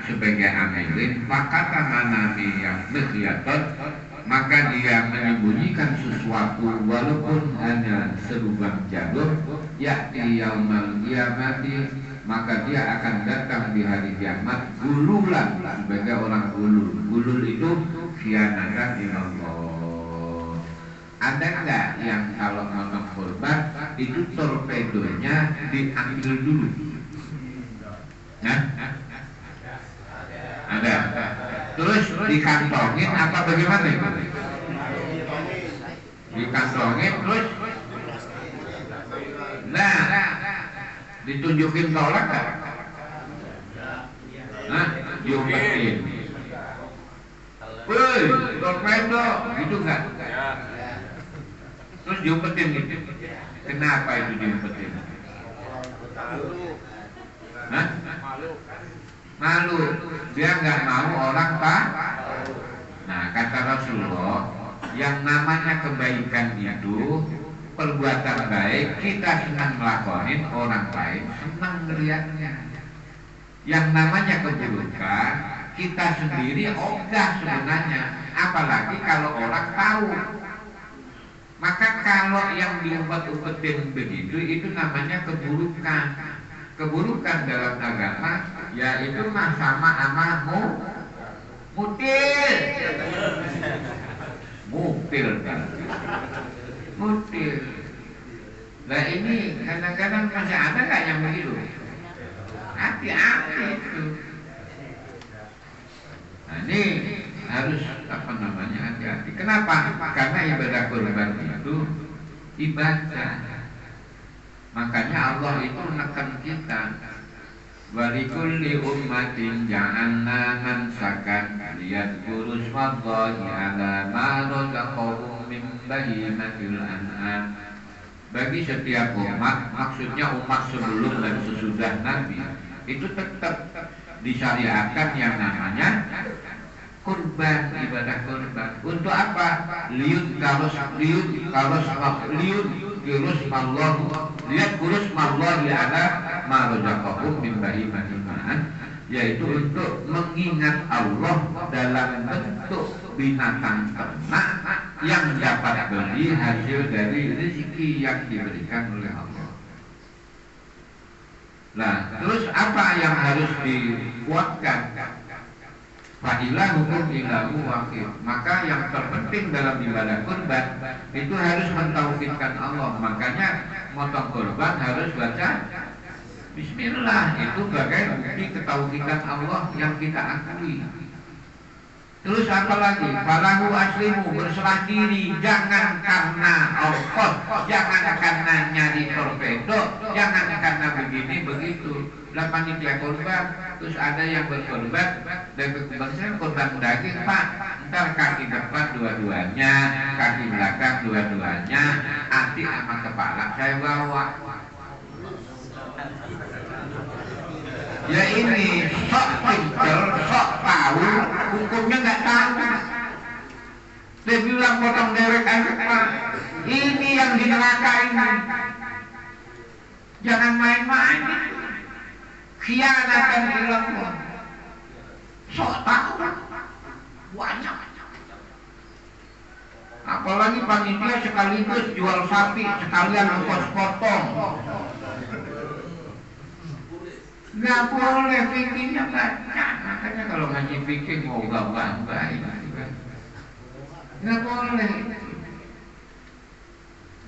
sebagai amalin, maka tamanami yang berkhianat, maka dia menyembunyikan sesuatu walaupun hanya selubang jarum, yakni yaumal qiyamati, maka dia akan datang di hari kiamat gululan, sebagai orang gulul. Gulul itu khianatan ilallah. Ada nggak yang kalau motong korban itu torpedonya diambil dulu? Nah, ada. Terus dikantongin apa bagaimana itu? Dikantongin terus, nah, ditunjukin tolak kan? Nah, diumpetin. Woi, torpedo, gitu nggak? Terus diumpetin gitu. Kenapa itu diumpetin? Hah? Malu. Dia nggak mau orang tak. Nah, kata Rasulullah, yang namanya kebaikan itu perbuatan baik, kita senang melakukan, orang lain senang melihatnya. Yang namanya keburukan, kita sendiri ogah sebenarnya, apalagi kalau orang tahu. Maka kalau yang diumpet-umpetin begitu, itu namanya keburukan. Keburukan dalam agama, yaitu sama amamu mutil kan, mutil. Nah ini kadang-kadang masih ada nggak yang begitu? Hati-hati itu. Nah ini harus hati-hati. Kenapa? Karena ibadah kurban itu ibadah. Makanya Allah itu menekan kita. Walikulli ummatin ja'alna mansakan liyadhkuru ismallahi 'ala ma razaqahum min bahimatil an'am. Bagi setiap umat, maksudnya umat sebelum dan sesudah Nabi, itu tetap disyariatkan yang namanya kurban, ibadah kurban. Untuk apa? Lihat kurus Allah ala ma razaqahum min bahimatil an'am, yaitu untuk mengingat Allah dalam bentuk binatang ternak yang dapat beli hasil dari rezeki yang diberikan oleh Allah. Nah, terus apa yang harus dikuatkan? Fa'ilahukum ilahu waqif. Maka yang terpenting dalam ibadah kurban itu harus mentauhidkan Allah. Makanya motong kurban harus baca Bismillah. Itu bagai bukti ketauhidan Allah yang kita akui. Terus apa lagi? Falahu aslimu, berserah diri. Jangan karena ongkos, jangan karena nyari torpedo, jangan karena begini begitu. Lah panitia kurban, terus ada yang berkorban, dan berkorban korban daging Pak. Ntar kaki depan dua-duanya, kaki belakang dua-duanya, hati sama kepala saya bawa. Ya ini sok pinter, sok tahu, hukumnya nggak tahu. Dia bilang potong derek aja Pak. Ini yang di neraka ini. Jangan main-main. Khianatan ilallah. Sok tahu banyak. Apalagi panitia sekaligus jual sapi, sekalian ongkos potong. Nggak boleh, fikirnya baca. Makanya kalau ngaji fikir mau bangga. Nggak boleh.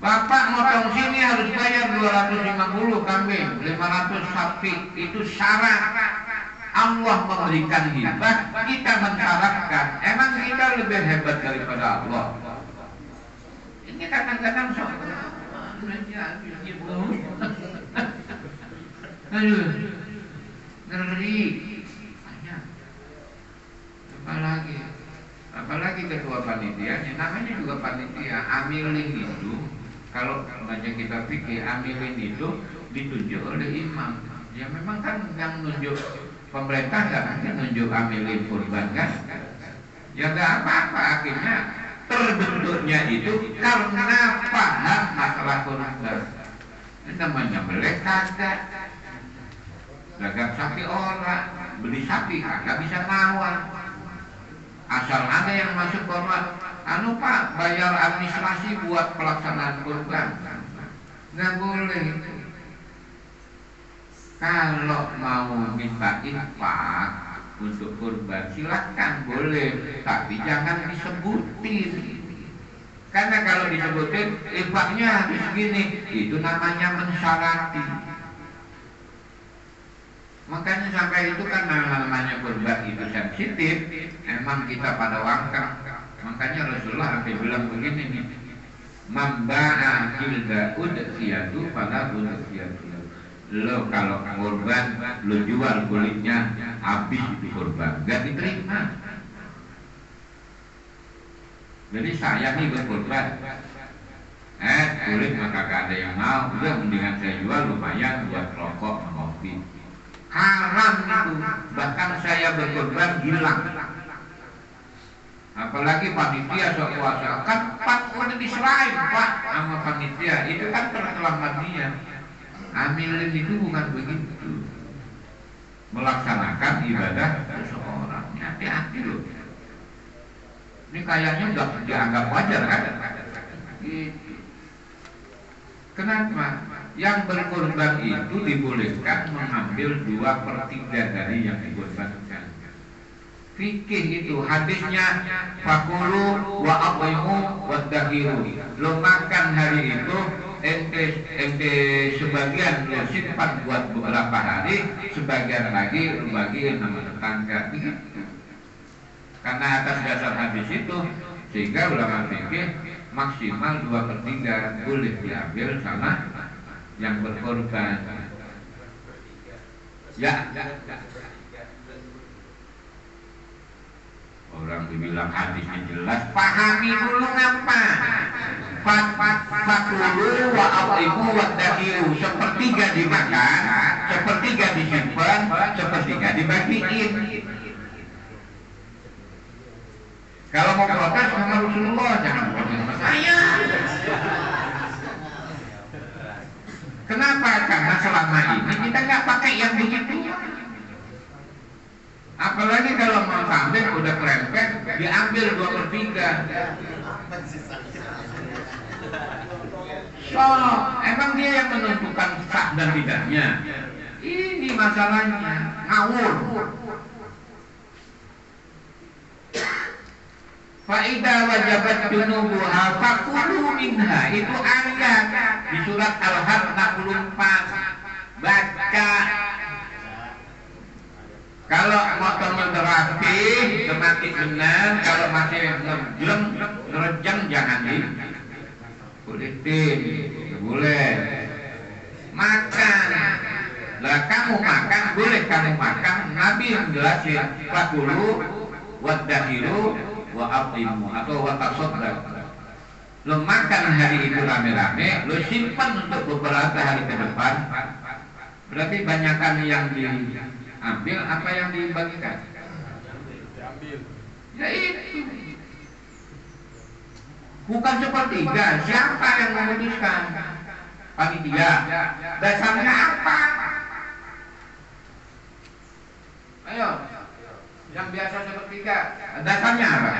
Bapak motong sini harus bayar 250 kambing, 500 sapi. Itu syarat. Allah memberikan hibah, kita mensyaratkan. Emang kita lebih hebat daripada Allah? Ini kadang-kadang aduh, ngeri. Apalagi ketua panitianya, namanya juga panitia. Amilin itu, kalau banyak kita pikir amilin itu ditunjuk oleh imam. Ya memang kan yang nunjuk pemerintah nggak akan nunjuk amilin kurban kan? Ya nggak apa-apa, akhirnya terbentuknya itu karena paham masalah kurban. Ini namanya melek kagak, dagang sapi orang, beli sapi kagak bisa nawar. Asal ada yang masuk korban, anu Pak, bayar administrasi buat pelaksanaan kurban, nggak boleh. Kalau mau minta infak untuk kurban silahkan boleh, tapi jangan disebutin. Karena kalau disebutin infaknya habis gini, itu namanya mensyarati. Makanya sampai itu kan namanya kurban itu sensitif. Emang kita pada wangkang. Makanya Rasulullah sampai bilang begini nih, Mamba'a kilda udhiyatu pada udhiyatu. Lo kalau kurban, lo jual kulitnya, habis itu kurban, gak diterima. Jadi saya nih berkurban, kulit maka gak ada yang mau, udah mendingan saya jual lumayan buat rokok, ngopi. Haram itu, bahkan saya berkorban hilang. Apalagi panitia soal puasa, kan Pak udah diserahin Pak sama panitia, itu kan terlambat dia. Amilin itu bukan begitu, melaksanakan ibadah seseorang. Hati-hati loh. Ini kayaknya udah dianggap wajar kan? Gitu. Kenapa? Yang berkorban itu dibolehkan mengambil 2/3 dari yang dikorbankan. Fikih itu hadisnya fakulu wa aqimu wa dahiru. Lo makan hari itu ente sebagian lo simpan buat beberapa hari, sebagian lagi lo bagi sama tetangga. Begitu. Karena atas dasar hadis itu sehingga ulama fikih maksimal 2/3 boleh diambil sama yang berkorban. Ya. Orang dibilang hadisnya jelas, pahami dulu ngapa. Fakulu wa aqimu wa dahiru. 1/3 dimakan, 1/3 disimpan, 1/3 dibagiin. Kalau mau protes sama Rasulullah, jangan protes sama saya. Kenapa? Karena selama ini kita nggak pakai yang begitu. Apalagi kalau mau kambing udah kerempet, diambil 2/3. So, emang dia yang menentukan sah dan tidaknya. Ini masalahnya, ngawur. Faidah wajabat junubuha fakulu minha. Itu ayat di surat Al-Had 64. Baca. Kalau motornya terapi, mati benar. Kalau masih ngerejeng jangan dikulitin. Boleh. Makan. Lah kamu makan, boleh kamu makan. Nabi yang jelasin. Fakulu wadahiru wa aqimu atau wa tasaddaq. Lo makan hari itu rame-rame, lo simpan untuk beberapa hari ke depan. Berarti banyakkan yang diambil apa yang dibagikan? Diambil. Ya itu. Bukan 1/3. Siapa yang memutuskan? Panitia. Dasarnya apa? Ayo. Yang biasa 1/3. Dasarnya apa?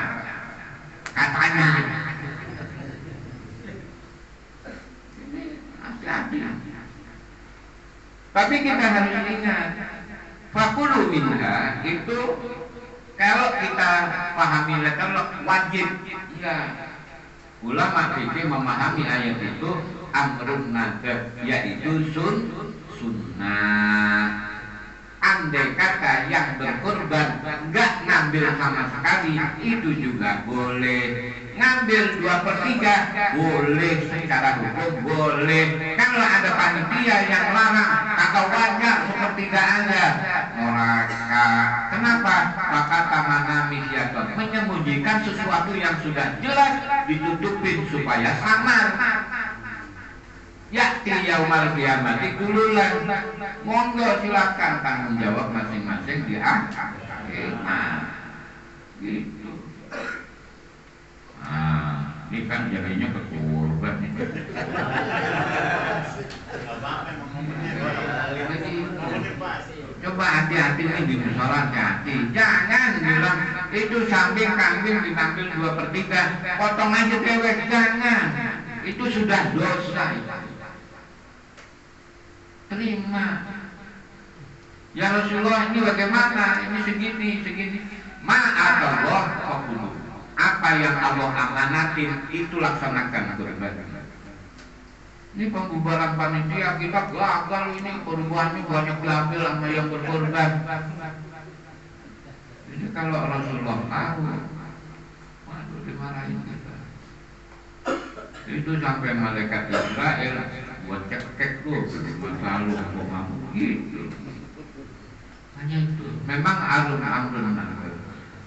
Katanya. Hati-hati. Tapi kita harus ingat, fakulu minha itu kalau kita pahami letter wajib, ya Ulama fikih memahami ayat itu amrun nadab, yaitu sunnah. Andai kata yang berkorban nggak ngambil sama sekali, itu juga boleh. Ngambil 2/3 boleh, secara hukum boleh. Kalau ada panitia yang larang atau wajar seperti tidak ada neraka. Kenapa? Maka tamana misyaton, menyembunyikan sesuatu yang sudah jelas ditutupin supaya samar. Yakti yaumal qiyamati kululan. Monggo silakan tanggung jawab masing-masing di akhirat. Gitu. Nah, ini kan jadinya kekurban. Coba hati-hati nih di musola, hati. Jangan bilang itu samping kambing diambil 2/3, potong aja dewek, jangan. Itu sudah dosa. Terima. Ya Rasulullah, ini bagaimana? Ini segini. Ma'atallah faqulu. Apa yang Allah amanatin itu laksanakan kurban. Ini pembubaran panitia kita gagal, ini korbannya banyak diambil sama yang berkorban. Ini kalau Rasulullah tahu, waduh, dimarahin kita. Itu sampai malaikat Israel buat cekek tuh masa lalu kamu gitu. Hanya itu. Memang amrun nadab.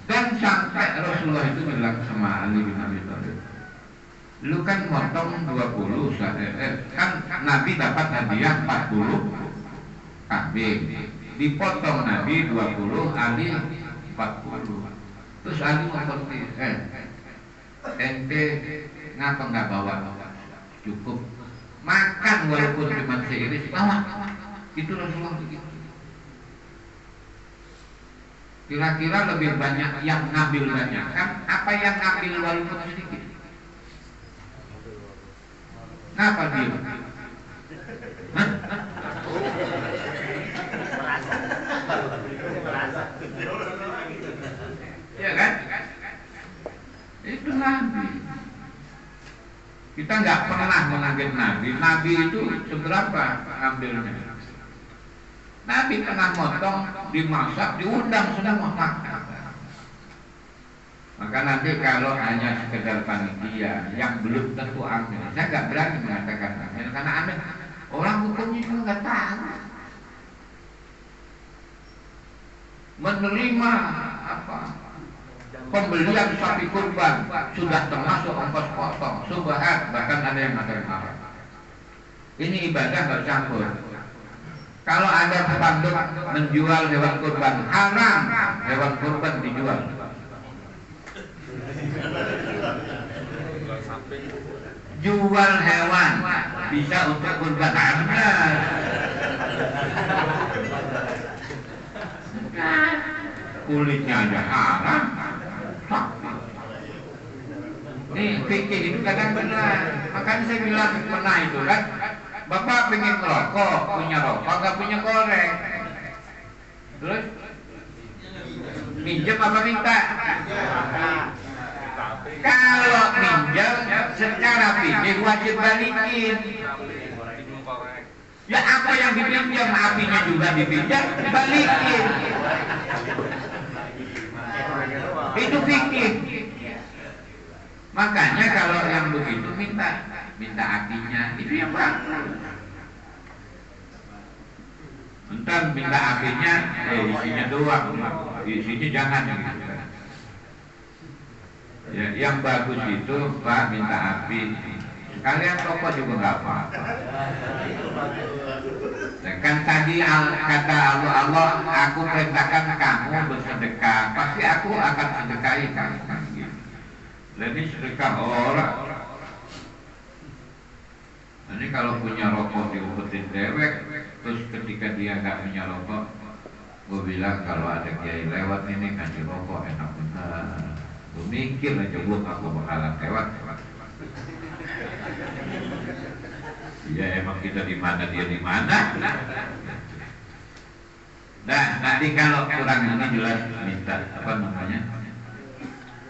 Dan sampai Rasulullah itu bilang sama Ali bin Abi Thalib, lu kan motong 20, kan Nabi dapat hadiah 40 kambing, dipotong Nabi 20, Ali 40. Terus Ali ngomong, ente ngapa nggak bawa? Cukup makan walaupun cuma seiris, bawa. Itu Rasulullah begitu. Kira-kira lebih banyak yang ngambil banyak kan? Apa yang ngambil walaupun sedikit? Ngapa dia? Ya kan? Itu Nabi. Kita nggak pernah mengaget Nabi. Nabi itu seberapa ambilnya? Nabi tengah motong, dimasak, diundang semua makan. Maka nanti kalau hanya sekedar panitia yang belum tentu ambil, saya nggak berani mengatakan ambil karena ambil orang hukumnya juga nggak tahu. Menerima apa? Pembelian sapi kurban sudah termasuk ongkos potong, subhat, bahkan ada yang haram. Ini ibadah nggak campur. Kalau ada spanduk menjual hewan kurban, haram hewan kurban dijual. Jual hewan bisa untuk kurban, benar. Kulitnya aja haram. Nih fikih itu kadang benar. Makanya saya bilang pernah itu kan, Bapak pengen merokok, punya rokok, nggak punya korek. Terus minjem apa minta? Kalau minjem secara fikih wajib balikin. Ya apa yang dipinjam, apinya juga dipinjam, balikin. Itu fikih. Makanya kalau yang begitu minta apinya, itu yang bagus. Entar minta apinya, isinya doang, isinya jangan gitu. Ya, yang bagus itu Pak minta api. Kalian rokok juga nggak apa-apa. Kan tadi kata Allah, aku perintahkan kamu bersedekah, pasti aku akan sedekahi kamu. Dan ini sedekah orang. Ini kalau punya rokok diumpetin dewek, terus ketika dia nggak punya rokok, gue bilang kalau ada kiai lewat ini kasih rokok enak benar. Gue mikir aja aku bakalan lewat. Ya emang kita di mana dia di mana. Nah nanti kalau kurang ini jelas minta apa namanya,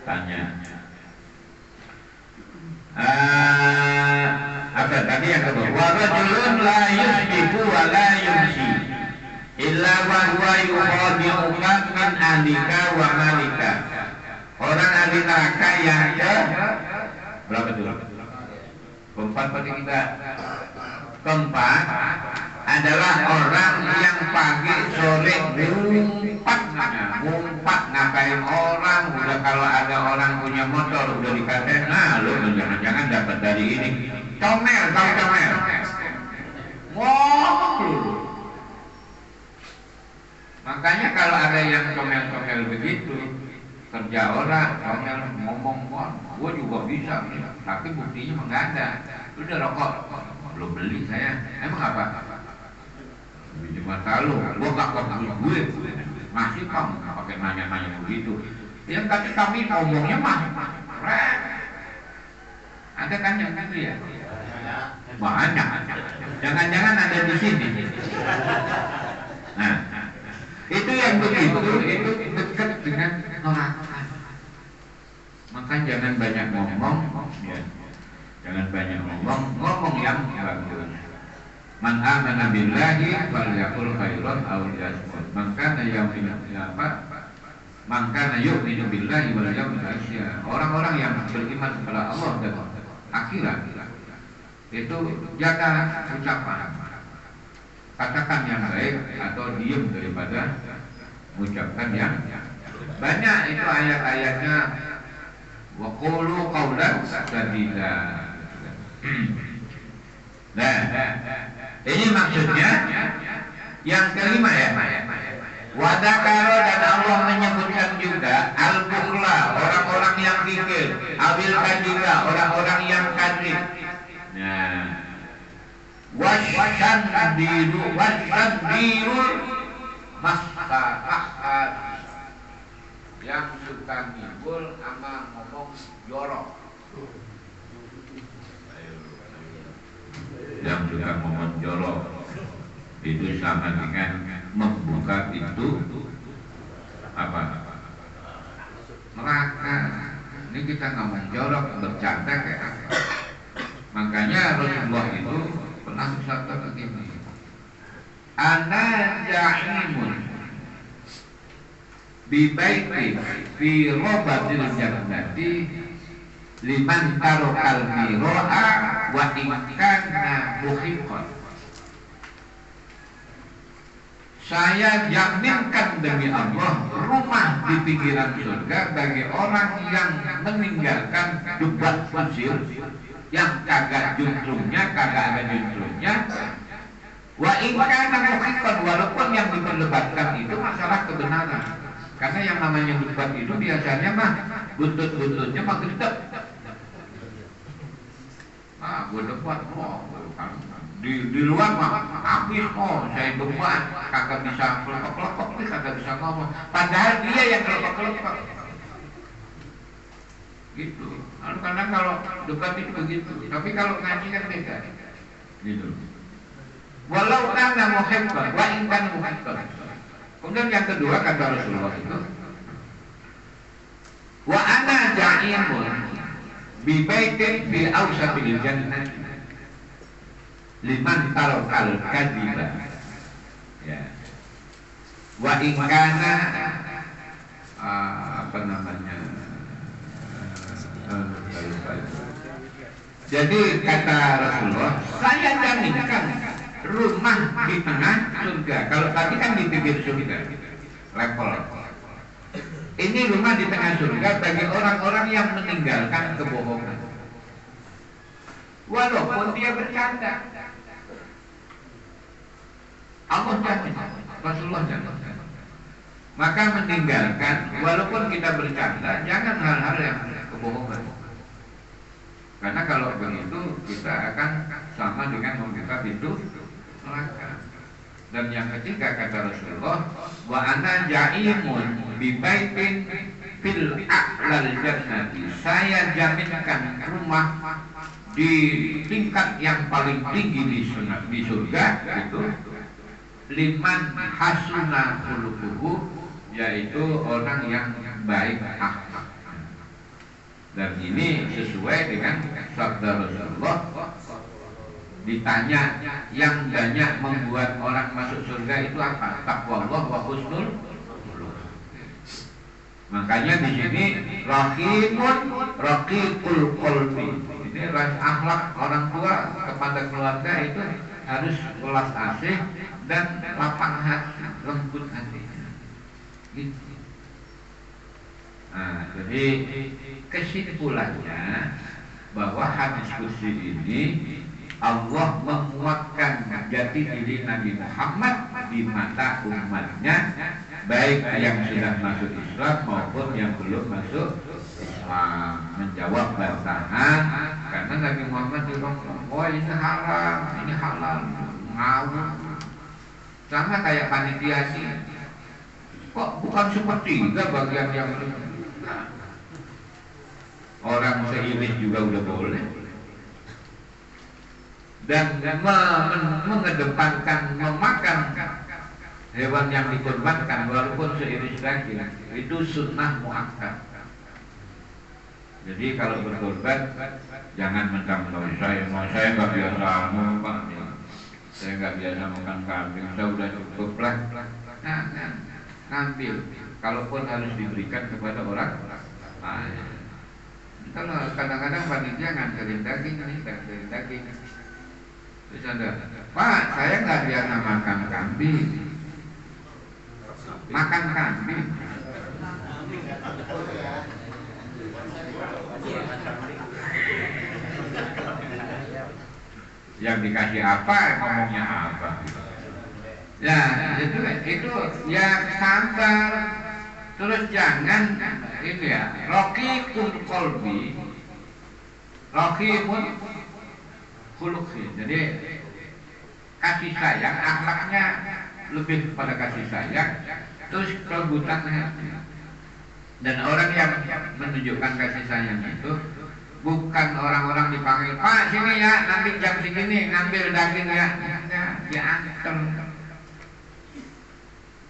tanya. Apa tadi yang kedua? Wa rajulun la yusbihu wa la yumsi illa wa huwa yukhadi'uka min ahlika wa malika. Orang ahli neraka yang ke berapa dulu? Keempat pada kita. Keempat adalah orang yang pagi sore ngumpat ngapain orang. Udah kalau ada orang punya motor udah dikatain, nah lu jangan-jangan dapat dari ini. Comel, tahu comel? Ngomong lu. Makanya kalau ada yang comel-comel begitu, kerja orang comel ngomong, gue juga bisa, tapi buktinya nggak ada. Udah rokok, belum beli saya. Emang apa? Cuma tahu, gue gak gue masih kamu nggak pakai nanya-nanya begitu. Yang kata kami ngomongnya mah, ada kan yang gitu ya? Banyak. Jangan-jangan ada di sini. Nah, itu yang begitu, itu dekat dengan neraka. Maka jangan banyak ngomong, ya. Jangan banyak ngomong yang bagus. Man amana billahi falyaqul khairan aw liyasmut. Maka yu'minu billahi wal yawmil akhir. Orang-orang yang beriman kepada Allah dan akhirat itu jaga ucapan. Katakan yang baik atau diam daripada mengucapkan yang banyak. Itu ayat-ayatnya wa qulu qawlan sadida. Nah, ini maksudnya yang kelima ya. Wadakaro dan Allah menyebutkan juga al-bukhla, orang-orang yang kikir, abil kadiba, orang-orang yang kadhib. Nah, wasyadiru masyarakat yang suka ngibul sama ngomong jorok. Yang suka ngomong jorok itu sama dengan membuka pintu apa? Neraka. Ini kita ngomong jorok, bercanda kayak apa? Makanya Rasulullah itu pernah bersabda begini, ana jahimun bibaiti fi robatil jannati liman tarokal miro'a wa inkana muhiqqan. Saya jaminkan demi Allah rumah di pinggiran surga bagi orang yang meninggalkan debat kusir, yang kagak juntrungnya, kagak ada juntrungnya. Wa inkana muhiqqan, walaupun yang diperdebatkan itu masalah kebenaran. Karena yang namanya debat itu biasanya mah buntut-buntutnya mah gedek. Nah, gue debat, di luar mah habis, saya debat, kagak bisa kelepek-kelepek, kagak bisa ngomong. Padahal dia yang kelepek-kelepek. Gitu. Karena kalau debat itu begitu. Tapi kalau ngaji kan beda. Gitu. Walau kana muhiqqan wa in kana muhiqqan. Kemudian yang kedua kata Rasulullah itu, wa ana ja'imun bi baitin fi awsatil jannah liman tarakal kadiba. Ya. Wa in kana apa namanya? Jadi kata Rasulullah, saya jaminkan rumah di tengah surga. Kalau tadi kan di pinggir surga, level. Ini rumah di tengah surga bagi orang-orang yang meninggalkan kebohongan. Walaupun dia bercanda, Allah jamin, Rasulullah jamin. Maka meninggalkan, walaupun kita bercanda, jangan hal-hal yang kebohongan. Karena kalau begitu kita akan sama dengan membuka pintu neraka. Dan yang ketiga kata Rasulullah, wa ana ja'imun bi baitin fil a'lal jannati. Saya jaminkan rumah di tingkat yang paling tinggi di surga itu liman hasuna khuluquhu, yaitu orang yang baik akhlak. Dan ini sesuai dengan sabda Rasulullah, ditanya yang banyak membuat orang masuk surga itu apa? Taqwa Allah wa husnul khuluq. Makanya di sini raqiqul qalbi. Ini akhlak orang tua kepada keluarga itu harus welas asih dan lapang hati, lembut hati. Gitu. Nah, jadi kesimpulannya bahwa hadis kursi ini Allah menguatkan jati diri Nabi Muhammad di mata umatnya, baik yang sudah masuk Islam maupun yang belum masuk Islam, menjawab bantahan karena Nabi Muhammad bilang, oh ini halal, ngawur, sama kayak panitia sih. Kok bukan sepertiga bagian yang orang seiris juga udah boleh. Dan mengedepankan memakan hewan yang dikorbankan walaupun seiris daging itu sunnah muakkad. Jadi kalau berkorban jangan mentang-mentang saya nggak biasa makan, saya nggak biasa makan kambing, saya udah cukup lah. Nah, ngambil, kalaupun harus diberikan kepada orang lain. Kalau kadang-kadang panitia nganterin daging, terus ada, Pak, saya nggak biasa makan kambing, makan kambing. Yang dikasih apa, ngomongnya apa? Ya, itu ya sabar. Terus jangan itu ya, raqiqul qalbi, raqiqul khuluq. Jadi kasih sayang, akhlaknya lebih kepada kasih sayang, terus kelembutan hati. Dan orang yang menunjukkan kasih sayang itu bukan orang-orang dipanggil, Pak sini ya, nanti jam segini ngambil daging ya, diantar.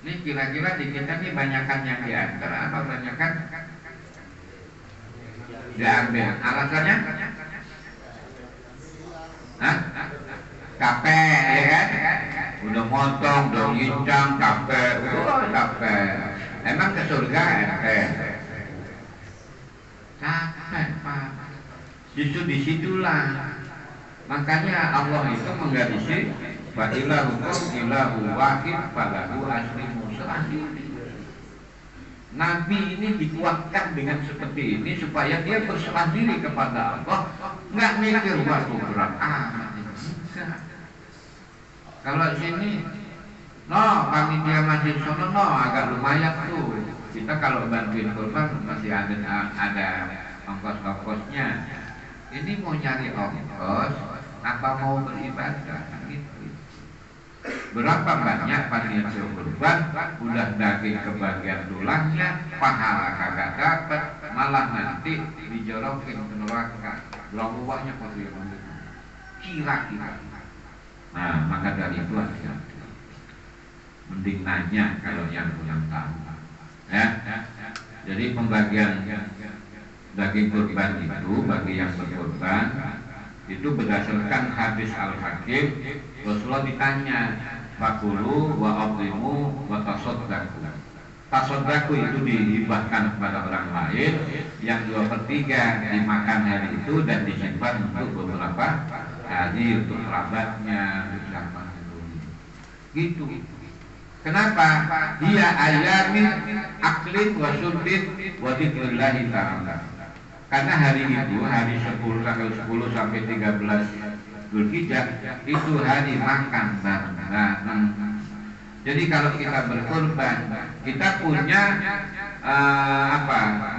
Ini kira-kira di kita ini banyakan yang diantar atau banyakan diambil? Alasannya? Hah? Capek ya kan? Udah motong, udah yincang, capek, capek. Emang ke surga capek Pak. Justru disitulah makanya Allah itu menggarisi wa ilahukum ilahu wahid falahu aslimu sendiri. Nabi ini dikuatkan dengan seperti ini supaya dia berserah diri kepada Allah, nggak mikir waktu berat kalau sini kami dia masih sono agak lumayan tuh. Kita kalau bantuin korban masih ada ongkos-ongkosnya. Ini mau nyari ongkos apa mau beribadah gitu. Berapa banyak panitia korban udah daging kebagian tulangnya, pahala kagak dapat, malah nanti dijorokin ke neraka. Belum-belumnya kira-kira. Nah, maka dari itu mending nanya kalau yang tahu. Ya. Jadi pembagian daging kurban itu bagi yang berkorban itu berdasarkan hadis Al-Hakim. Rasulullah ditanya, fakulu wa abrimu wa tasodaku. Tasodaku itu dihibahkan kepada orang lain, yang 2/3 dimakan hari itu dan disimpan untuk beberapa hari untuk kerabatnya, gitu. Kenapa? Dia ayamin aklin wa surbin wa dzikrillahi ta'ala. Karena hari itu, hari 10 tanggal 10 sampai 13 Dzulhijjah itu hari makan bareng-bareng. Jadi kalau kita berkorban, kita punya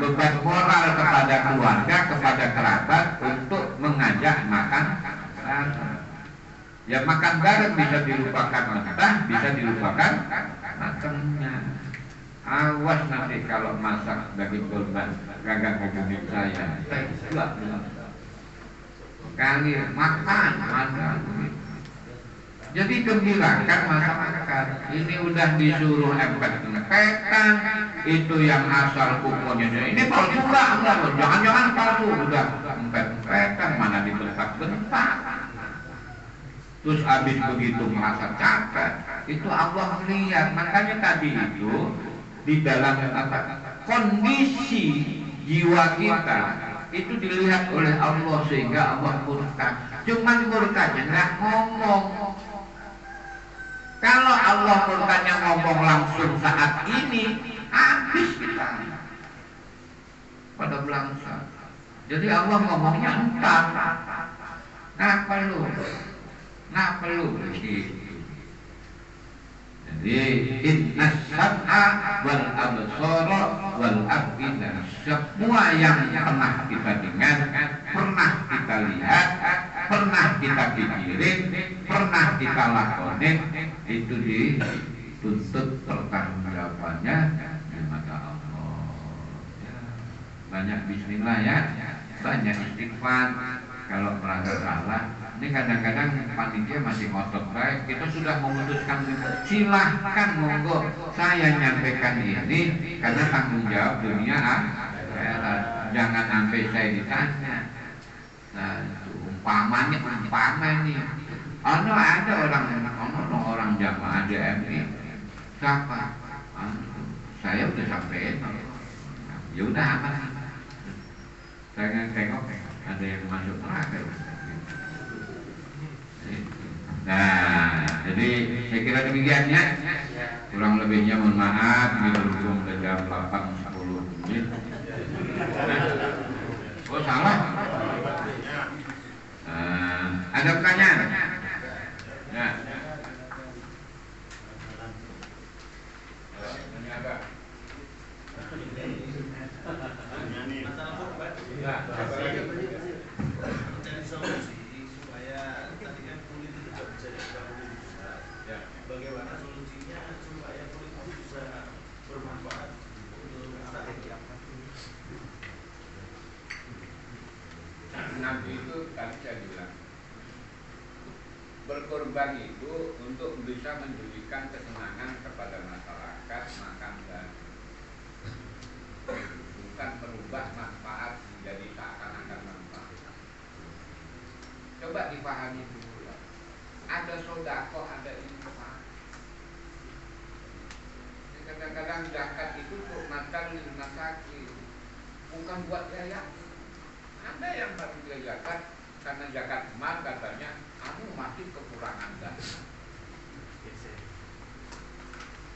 beban moral kepada keluarga, kepada kerabat untuk mengajak makan bareng. Ya makan bareng bisa dilupakan mentah, bisa dilupakan matangnya. Awas nanti kalau masak daging korban kagak hubungin saya. Kali makan. Jadi gembirakan masyarakat. Ini udah disuruh empet-empetan, itu yang asal kuponnya ini palsu enggak, jangan-jangan palsu, udah empet-empetan, mana dibentak-bentak. Terus habis begitu merasa capek, itu Allah melihat. Makanya tadi itu di dalam kondisi jiwa kita itu dilihat oleh Allah sehingga Allah murka. Cuman murkanya nggak ngomong. Kalau Allah murkanya ngomong langsung saat ini, habis kita pada belangsa. Jadi Allah ngomongnya entar. Ngapa lu? Jadi innas sam'a wal absara wal af'idah, semua yang pernah kita dengar, pernah kita lihat, pernah kita pikirin, pernah kita lakonin, itu dituntut pertanggungjawabannya di mata Allah. Banyak bismillah ya, banyak istighfar. Kalau merasa salah, ini kadang-kadang panitia masih ngotot baik. Kita sudah memutuskan, silahkan monggo saya nyampaikan ini karena tanggung jawab dunia jangan sampai saya ditanya. Nah, umpamanya nih, ada orang jamaah JMI, siapa? Saya udah sampein, ya udah aman. Saya tengok ada yang masuk neraka. Nah, jadi saya kira demikian ya. Kurang lebihnya mohon maaf, berhubung ke jam 8:10 menit. Oh salah. Ada pertanyaan? Ya. Bagaimana solusinya supaya politik bisa bermanfaat untuk rakyat? Nabi itu tadi saya bilang, berkorban itu untuk bisa memberikan kesenangan kepada masyarakat, makan dan bukan merubah manfaat menjadi seakan-akan manfaat. Coba dipahami dulu ya. Ada sodako, ada infak. Kadang-kadang zakat itu untuk makan lima sakit, bukan buat yayasan. Ada yang baru dia zakat karena zakat mal katanya, masih kekurangan dana.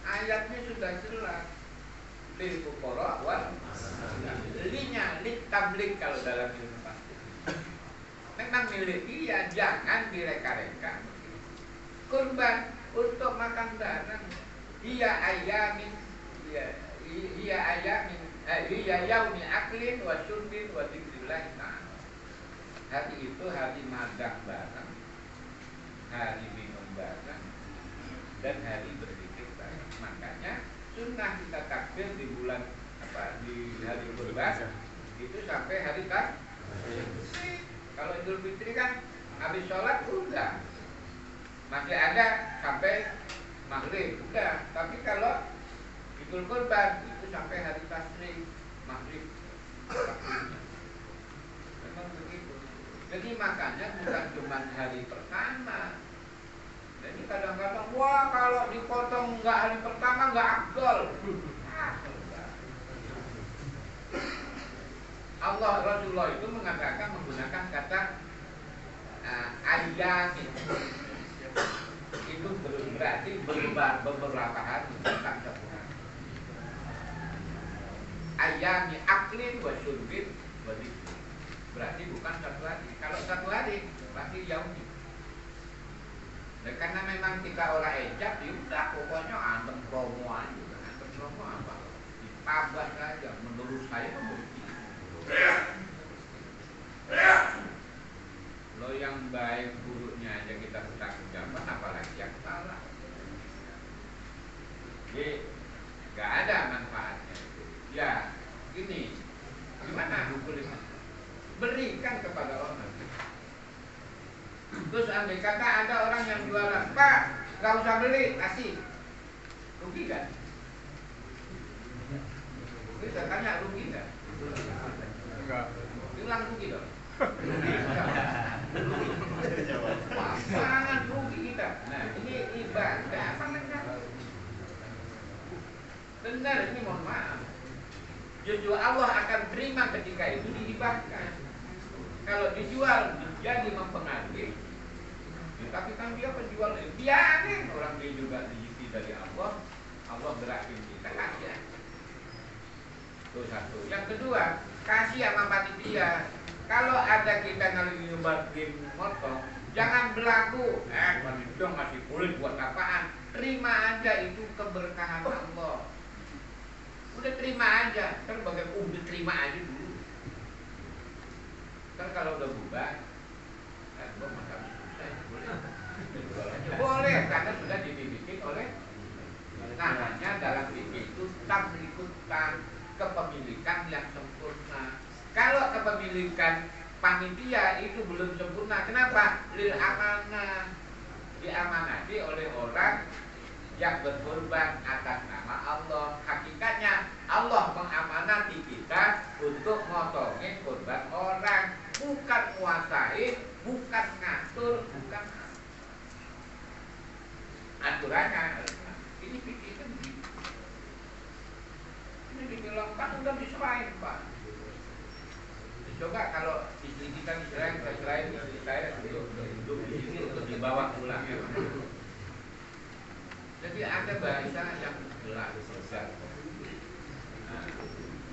Ayatnya sudah jelas. Lil fuqara wal linya lit tablik kalau dalam ilmu tafsir. Memang milik dia, jangan direka-reka. Kurban untuk makan barang. Dia ayamin, dia yaumi aklin wa syurbin wa dzikrillah ta'ala. Hari itu hari madak barang, hari minum barang, dan hari berzikir barang. Makanya sunnah kita takbir di bulan di hari kurban itu sampai hari takbir. Kalau Idul Fitri kan habis sholat udah, masih ada sampai maghrib udah. Tapi kalau Idul Kurban itu sampai hari tasrik maghrib. Memang begitu. Jadi makanya bukan cuma hari pertama. Jadi kadang-kadang wah kalau dipotong nggak hari pertama nggak afdol. Allah Rasulullah itu mengatakan menggunakan kata ayat itu berarti beberapa hari, bukan satu hari. Ayami aklin wa syurbin wa dzikr, berarti bukan satu hari. Kalau satu hari pasti yaumi. Dan karena memang kita orang ejak, yaudah pokoknya antem promo aja. Antem promo apa? Ditambah saja. Menurut saya begitu. Lo yang baik buruknya aja kita bertanggung jawab, apalagi yang salah. Jadi nggak ada manfaatnya. Ya ini gimana hukumnya? Berikan kepada orang. Terus andai kata ada orang yang jualan, Pak, nggak usah beli, kasih. Rugi kan? Bisa tanya rugi kan? Enggak. Bilang rugi dong. Sangat rugi kita. Nah, ini ibadah apa enggak? Benar, ini mohon maaf. Justru Allah akan terima ketika itu dihibahkan. Kalau dijual jadi mempengaruhi, ya, tapi kan dia penjual, biarin orang dia juga rezeki dari Allah. Allah gerakin kita kasih. Itu satu. Yang kedua, kasih sama panitia. Kalau ada kita ngali nyoba game motor, jangan berlaku. Panitia masih kulit buat apaan? Terima aja itu keberkahan Allah. Udah terima aja. Kan bagaimana? Udah terima aja dulu. Kan kalau udah bubar, boleh karena sudah dibikin oleh namanya dalam fikih itu tamlikutan, kepemilikan yang sempurna. Kalau kepemilikan panitia itu belum sempurna, kenapa? Lil amanah, diamanati oleh orang yang berkorban atas nama Allah. Hakikatnya Allah mengamanati kita untuk motongin korban orang, bukan kuasain, bukan ngatur, bukan aturannya. Ini fikih itu begitu. Ini dibilangkan udah diserahin, Pak. Coba kalau istri kita diserahin, istri saya untuk di sini untuk dibawa pulang. Ya. Jadi ada bahasa yang jelas. Nah,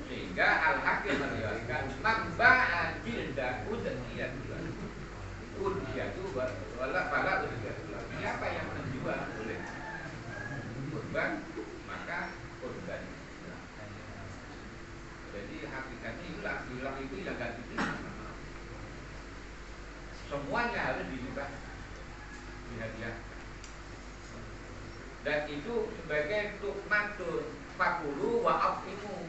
sehingga Al-Hakim meriwayatkan mamba'a jilda udhiyat itu wala pada udhiyat. Siapa yang menjual oleh kurban maka kurban. Jadi hakikatnya hilang itu yang ganti diterima. Semuanya harus dihibah, dihadiah. Dan itu sebagai tukmatur fakulu wa afimu.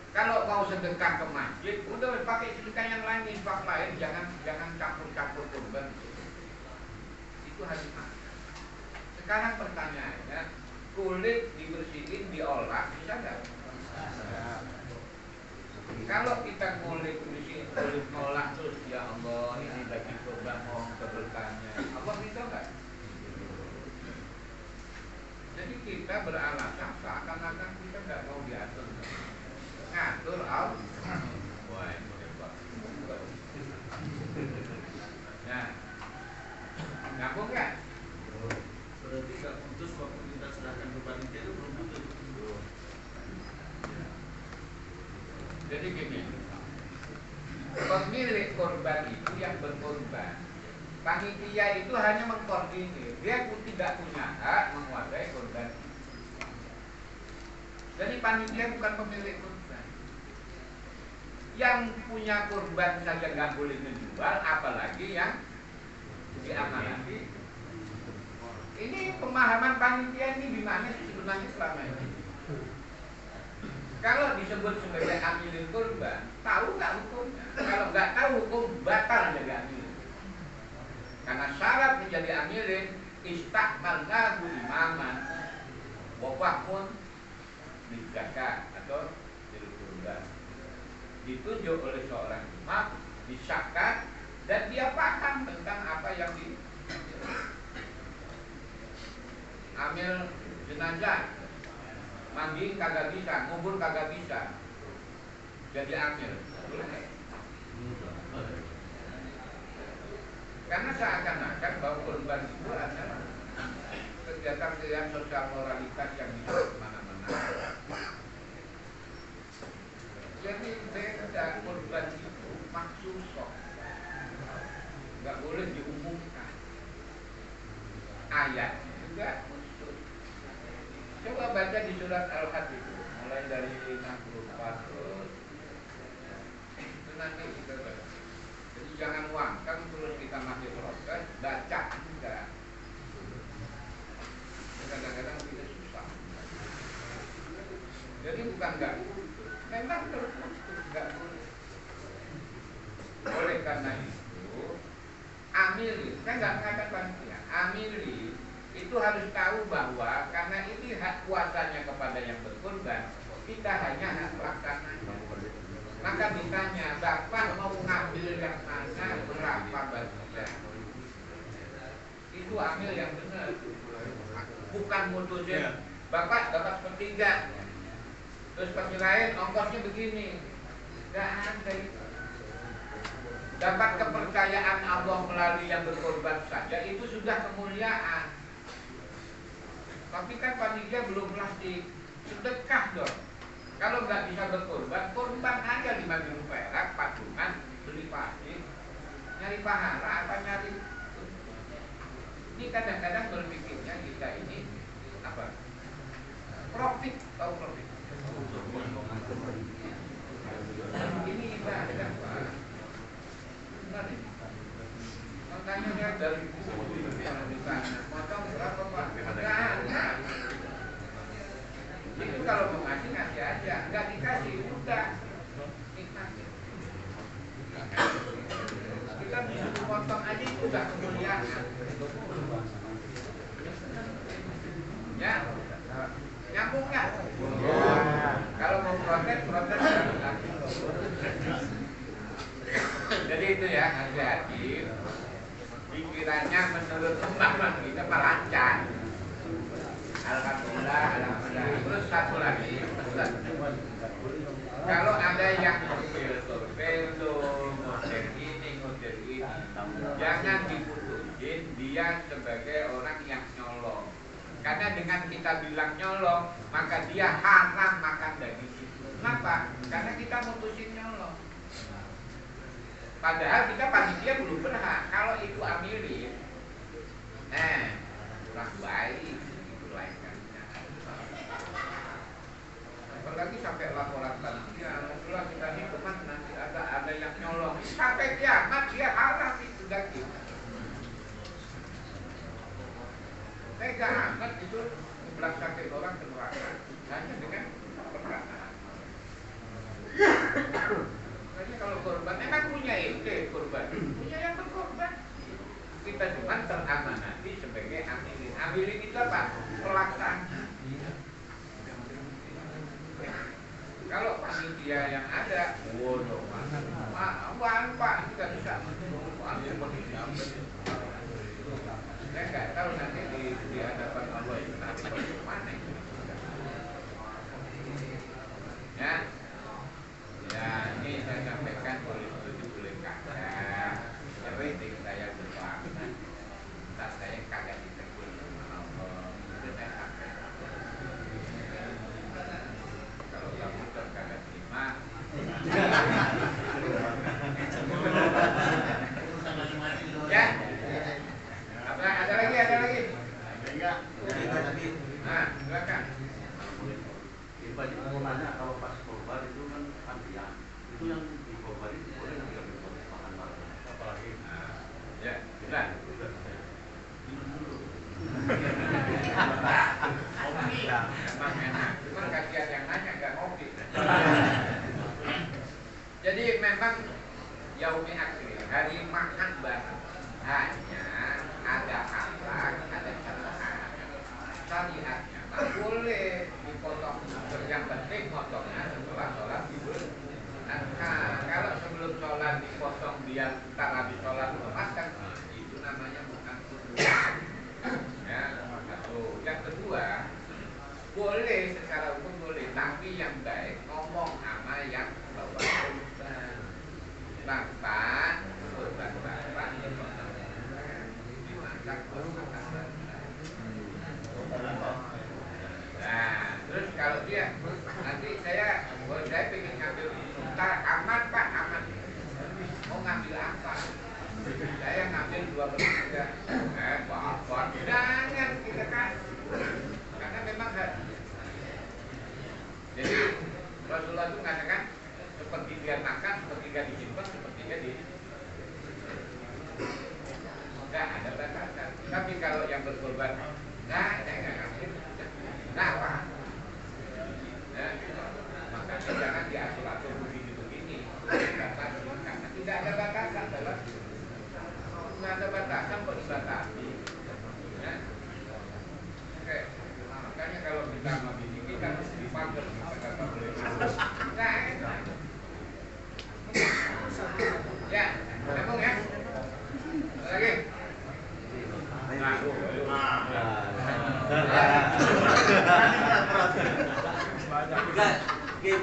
Kalau mau sedekah ke masjid, udah pakai sedekah yang lain, infak lain, jangan campur-campur kurban. Itu harus makan. Sekarang pertanyaannya, kulit dibersihin, diolah, bisa nggak? Kalau kita kulit bersihin, kulit ngolah terus, ya Allah, ini bagi kurban, mohon keberkahannya. Allah bisa nggak? Jadi kita beralasan seakan-akan kita nggak mau diatur, ngatur Allah. Wah, hebat. Nah, ngaku nggak? Berarti nggak putus waktu kita serahkan ke panitia itu belum putus. Jadi gini, pemilik korban itu yang berkorban. Panitia itu hanya mengkoordinir, dia tidak punya hak menguasai korban. Jadi panitia bukan pemilik korban. Yang punya korban saja nggak boleh menjual, apalagi yang diamanati. Ini pemahaman panitia ini di mana sih sebenarnya selama ini? Kalau disebut sebagai amilin korban, tahu nggak hukumnya? Kalau nggak tahu hukum, batal jadi amilin. Karena syarat menjadi amilin istakmalnahu imaman wa fahmun dizakat atau dirkurban. Ditunjuk oleh seorang imam, disyakat dan dia paham tentang apa yang di amil jenazah. Mandi kagak bisa, ngubur kagak bisa, jadi amil. Boleh. Karena seakan-akan bahwa kurban itu adalah kegiatan-kegiatan sosial moralitas yang bisa kemana-mana. Jadi beda, kurban itu maksusok, nggak boleh diumumkan. Ayatnya juga khusus. Coba baca di surat Al-Hajj itu, mulai dari 64 itu nanti kita baca. Jadi jangan wangkang terus kita masih proses, baca juga. Kadang-kadang kita susah. Jadi bukan nggak, memang terus nggak boleh. Oleh karena itu, amili, saya nggak mengatakan panitia, amili itu harus tahu bahwa karena ini hak kuasanya kepada yang berkorban, kita hanya hak pelaksana. Maka ditanya, Bapak mau ngambil yang mana, berapa bagian? Itu ambil yang benar. Bukan mutusin, Bapak dapat sepertiga, terus penyerahin ongkosnya begini. Gak ada itu. Dapat kepercayaan Allah melalui yang berkorban saja itu sudah kemuliaan. Tapi kan panitia belum plastik, sedekah dong. Kalau nggak bisa berkorban, korban aja 5.000 perak, patungan, beli plastik, nyari pahala apa nyari? Ini kadang-kadang berpikirnya kita ini apa? Profit, tahu profit? Ini ibadah, Pak. Benar ini. Makanya lihat dari buku di sana, potong berapa Pak? Enggak. Itu kalau mau ngasih ngasih aja, nggak dikasih udah nikmatin. Kita disuruh potong aja itu udah kemuliaan. Ya, nyambung nggak? Kalau mau protes jadi itu ya, hati-hati. Pikirannya menurut pemahaman kita lancar. Alhamdulillah. Terus satu lagi pesan. Kalau ada yang torpedo, model ini, jangan diputusin dia sebagai orang yang nyolong. Karena dengan kita bilang nyolong, maka dia haram makan daging itu. Kenapa? Karena kita mutusin nyolong. Padahal kita panitia belum berhak. Kalau itu amilin, kurang baik. Apalagi sampai laporan panitia, setelah kita hitung nanti ada yang nyolong. Sampai kiamat dia haram itu daging. Tega amat itu belas sakit orang ke neraka hanya dengan perkataan. Makanya kalau korban memang punya ide korban, punya yang berkorban. Kita cuma teramanati sebagai amilin. Amilin itu apa? Pelaksana. Kalau panitia yang ada, waduh, Pak, kita bisa. Saya nggak tahu nanti di hadapan Allah itu nanti bagaimana itu. Ya, ini saya sampaikan boleh kagak. Yang penting saya berdoa. Tak saya kagak ditegur sama Allah. Itu saya sampaikan. Kalau kamu kagak terima, ya. Ada lagi. Enggak. Nah, silakan. Mau nanya kalau pas korban itu kan antrian, itu yang di korban itu boleh nggak makan bareng? Apalagi? Ya, sudah. Minum dulu. Kopi. Emang enak. Cuma kasihan yang nanya nggak kopi. Jadi memang yaumi akhir, hari makan bareng. Hanya ada akhlak, ada syariat. Syariatnya boleh dipotong. Yang penting potongnya setelah sholat tidur. Nah, kalau sebelum sholat dipotong dia tak habis sholat makan, itu namanya bukan sunnah. Ya, satu. Yang kedua, boleh secara umum boleh, tapi yang baik ngomong sama yang bawa korban. Bapak, korban bapak dimasak makan. Nah, terus kalau dia nanti saya pengen ngambil ntar aman Pak, aman. Mau ngambil apa? Saya ngambil 2/3. Bapak, jangan kita kasih. Karena memang jadi Rasulullah itu mengatakan sepertiga makan, sepertiga disimpan, sepertiga di nggak ada batasan. Tapi kalau yang berkorban, saya nggak ngambil. Nah, Pak, makanya jangan diatur-atur begini-begini. Karena tidak ada batasan dalam, nggak ada batasan kok dibatasi. Ya.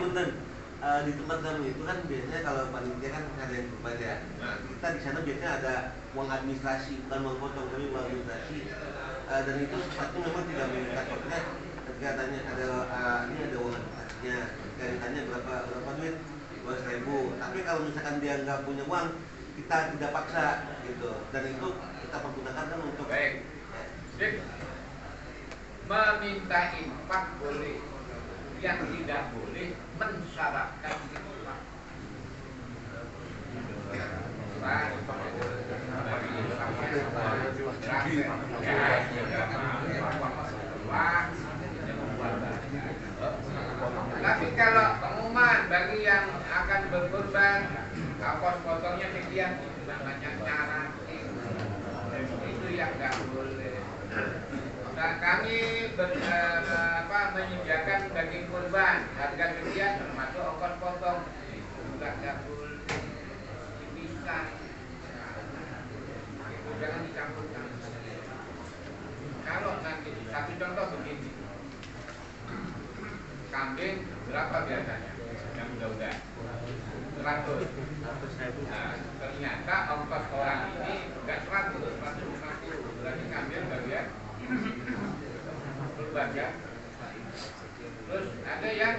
punten. Di tempat kami itu kan biasanya kalau panitia kan ada yang kurban ya. Kita di sana biasanya ada uang administrasi, bukan uang potong, tapi uang administrasi. Dan itu sesuatu memang tidak mengikat potongnya. Ketika tanya ada ini ada uang administrasinya, ketika ditanya berapa duit, 200.000. Tapi kalau misalkan dia nggak punya uang, kita tidak paksa gitu. Dan itu kita pergunakan kan untuk baik. Meminta infak boleh, yang tidak boleh mensyaratkan infak. Tapi kalau pengumuman bagi yang akan berkorban, ongkos potongnya sekian, namanya cara itu yang nggak boleh. Nah, kami menyediakan daging kurban harga sekian termasuk ongkos potong, juga nggak boleh dipisah. Itu jangan dicampurkan. Kalau nanti satu contoh begini, kambing berapa biasanya yang udah 100. Nah, ternyata ongkos orang ini enggak 100, 150. Berarti kambing bagian kurban ya. Terus ada yang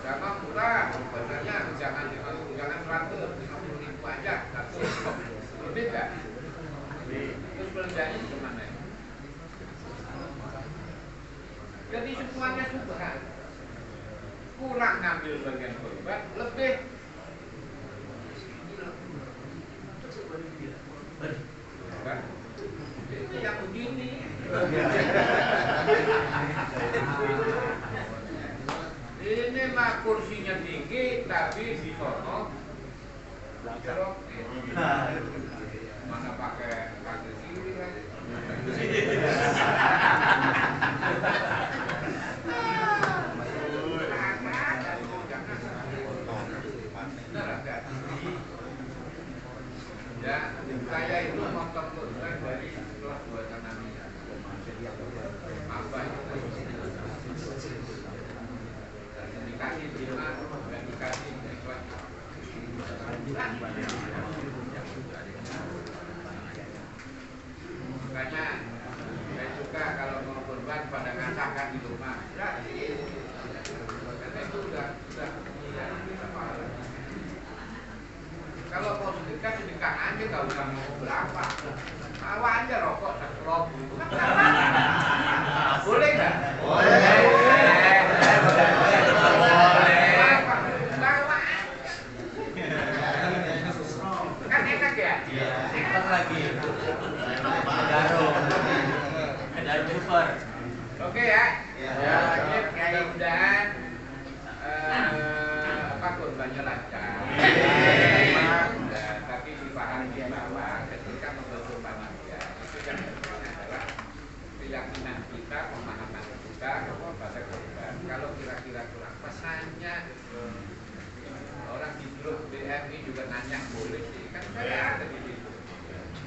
sama murah, sebenarnya jangan 50, jangan 150.000 aja, 100. Lebih enggak? Terus belanjanya gimana? Jadi semuanya subhan. Kurang ngambil bagian korban, lebih itu yang begini. Ini mah kursinya tinggi, tapi di sono mana pakai kiri lagi. Ya, saya itu motong kurban dari setelah buatan Nabi. Apa itu? Dikasih lima, dan dikasih ikhlas. Makanya saya suka kalau mau kurban pada ngasakan di rumah. Gratis. Karena itu sudah kalau mau sedekah aja, gak usah mau berapa. Bawa aja rokok 100.000. Boleh nggak? Boleh. Bawa aja. Kan enak ya? Enak lagi. Ada super. Oke ya. Mudah-mudahan kurbannya lancar. Tapi dipahami bahwa ketika membantu panitia itu yang penting adalah keyakinan kita, pemahaman kita kepada korban. Kalau kira-kira kurang pesannya, orang di grup BMI juga nanya boleh sih, kan saya ada di situ.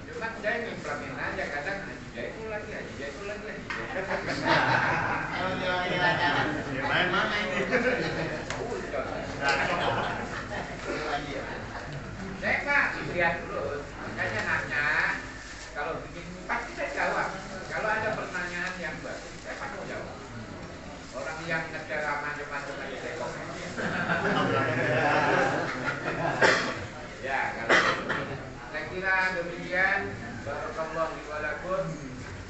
Cuma saya nyemplungin aja, kadang haji itu lagi. Main mana ini? Saya nggak lihat dulu, makanya nanya. Kalau begini pasti saya jawab. Kalau ada pertanyaan yang baru, saya pasti jawab. Orang yang ngejar macam-macam aja saya komen. Ya, kalau saya kira demikian. Barakallahu li wa lakum.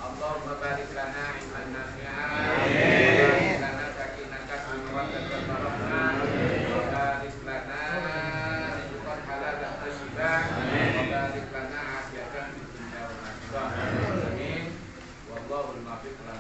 Allahumma barik lana ilman nafi'an. Barik lana sakinatan wa rahmatan. Barik lana rizqan halalan thayyiban. Barik lana afiatan fid dunya wal akhirah. Amin. Wallahul muwaffiq ila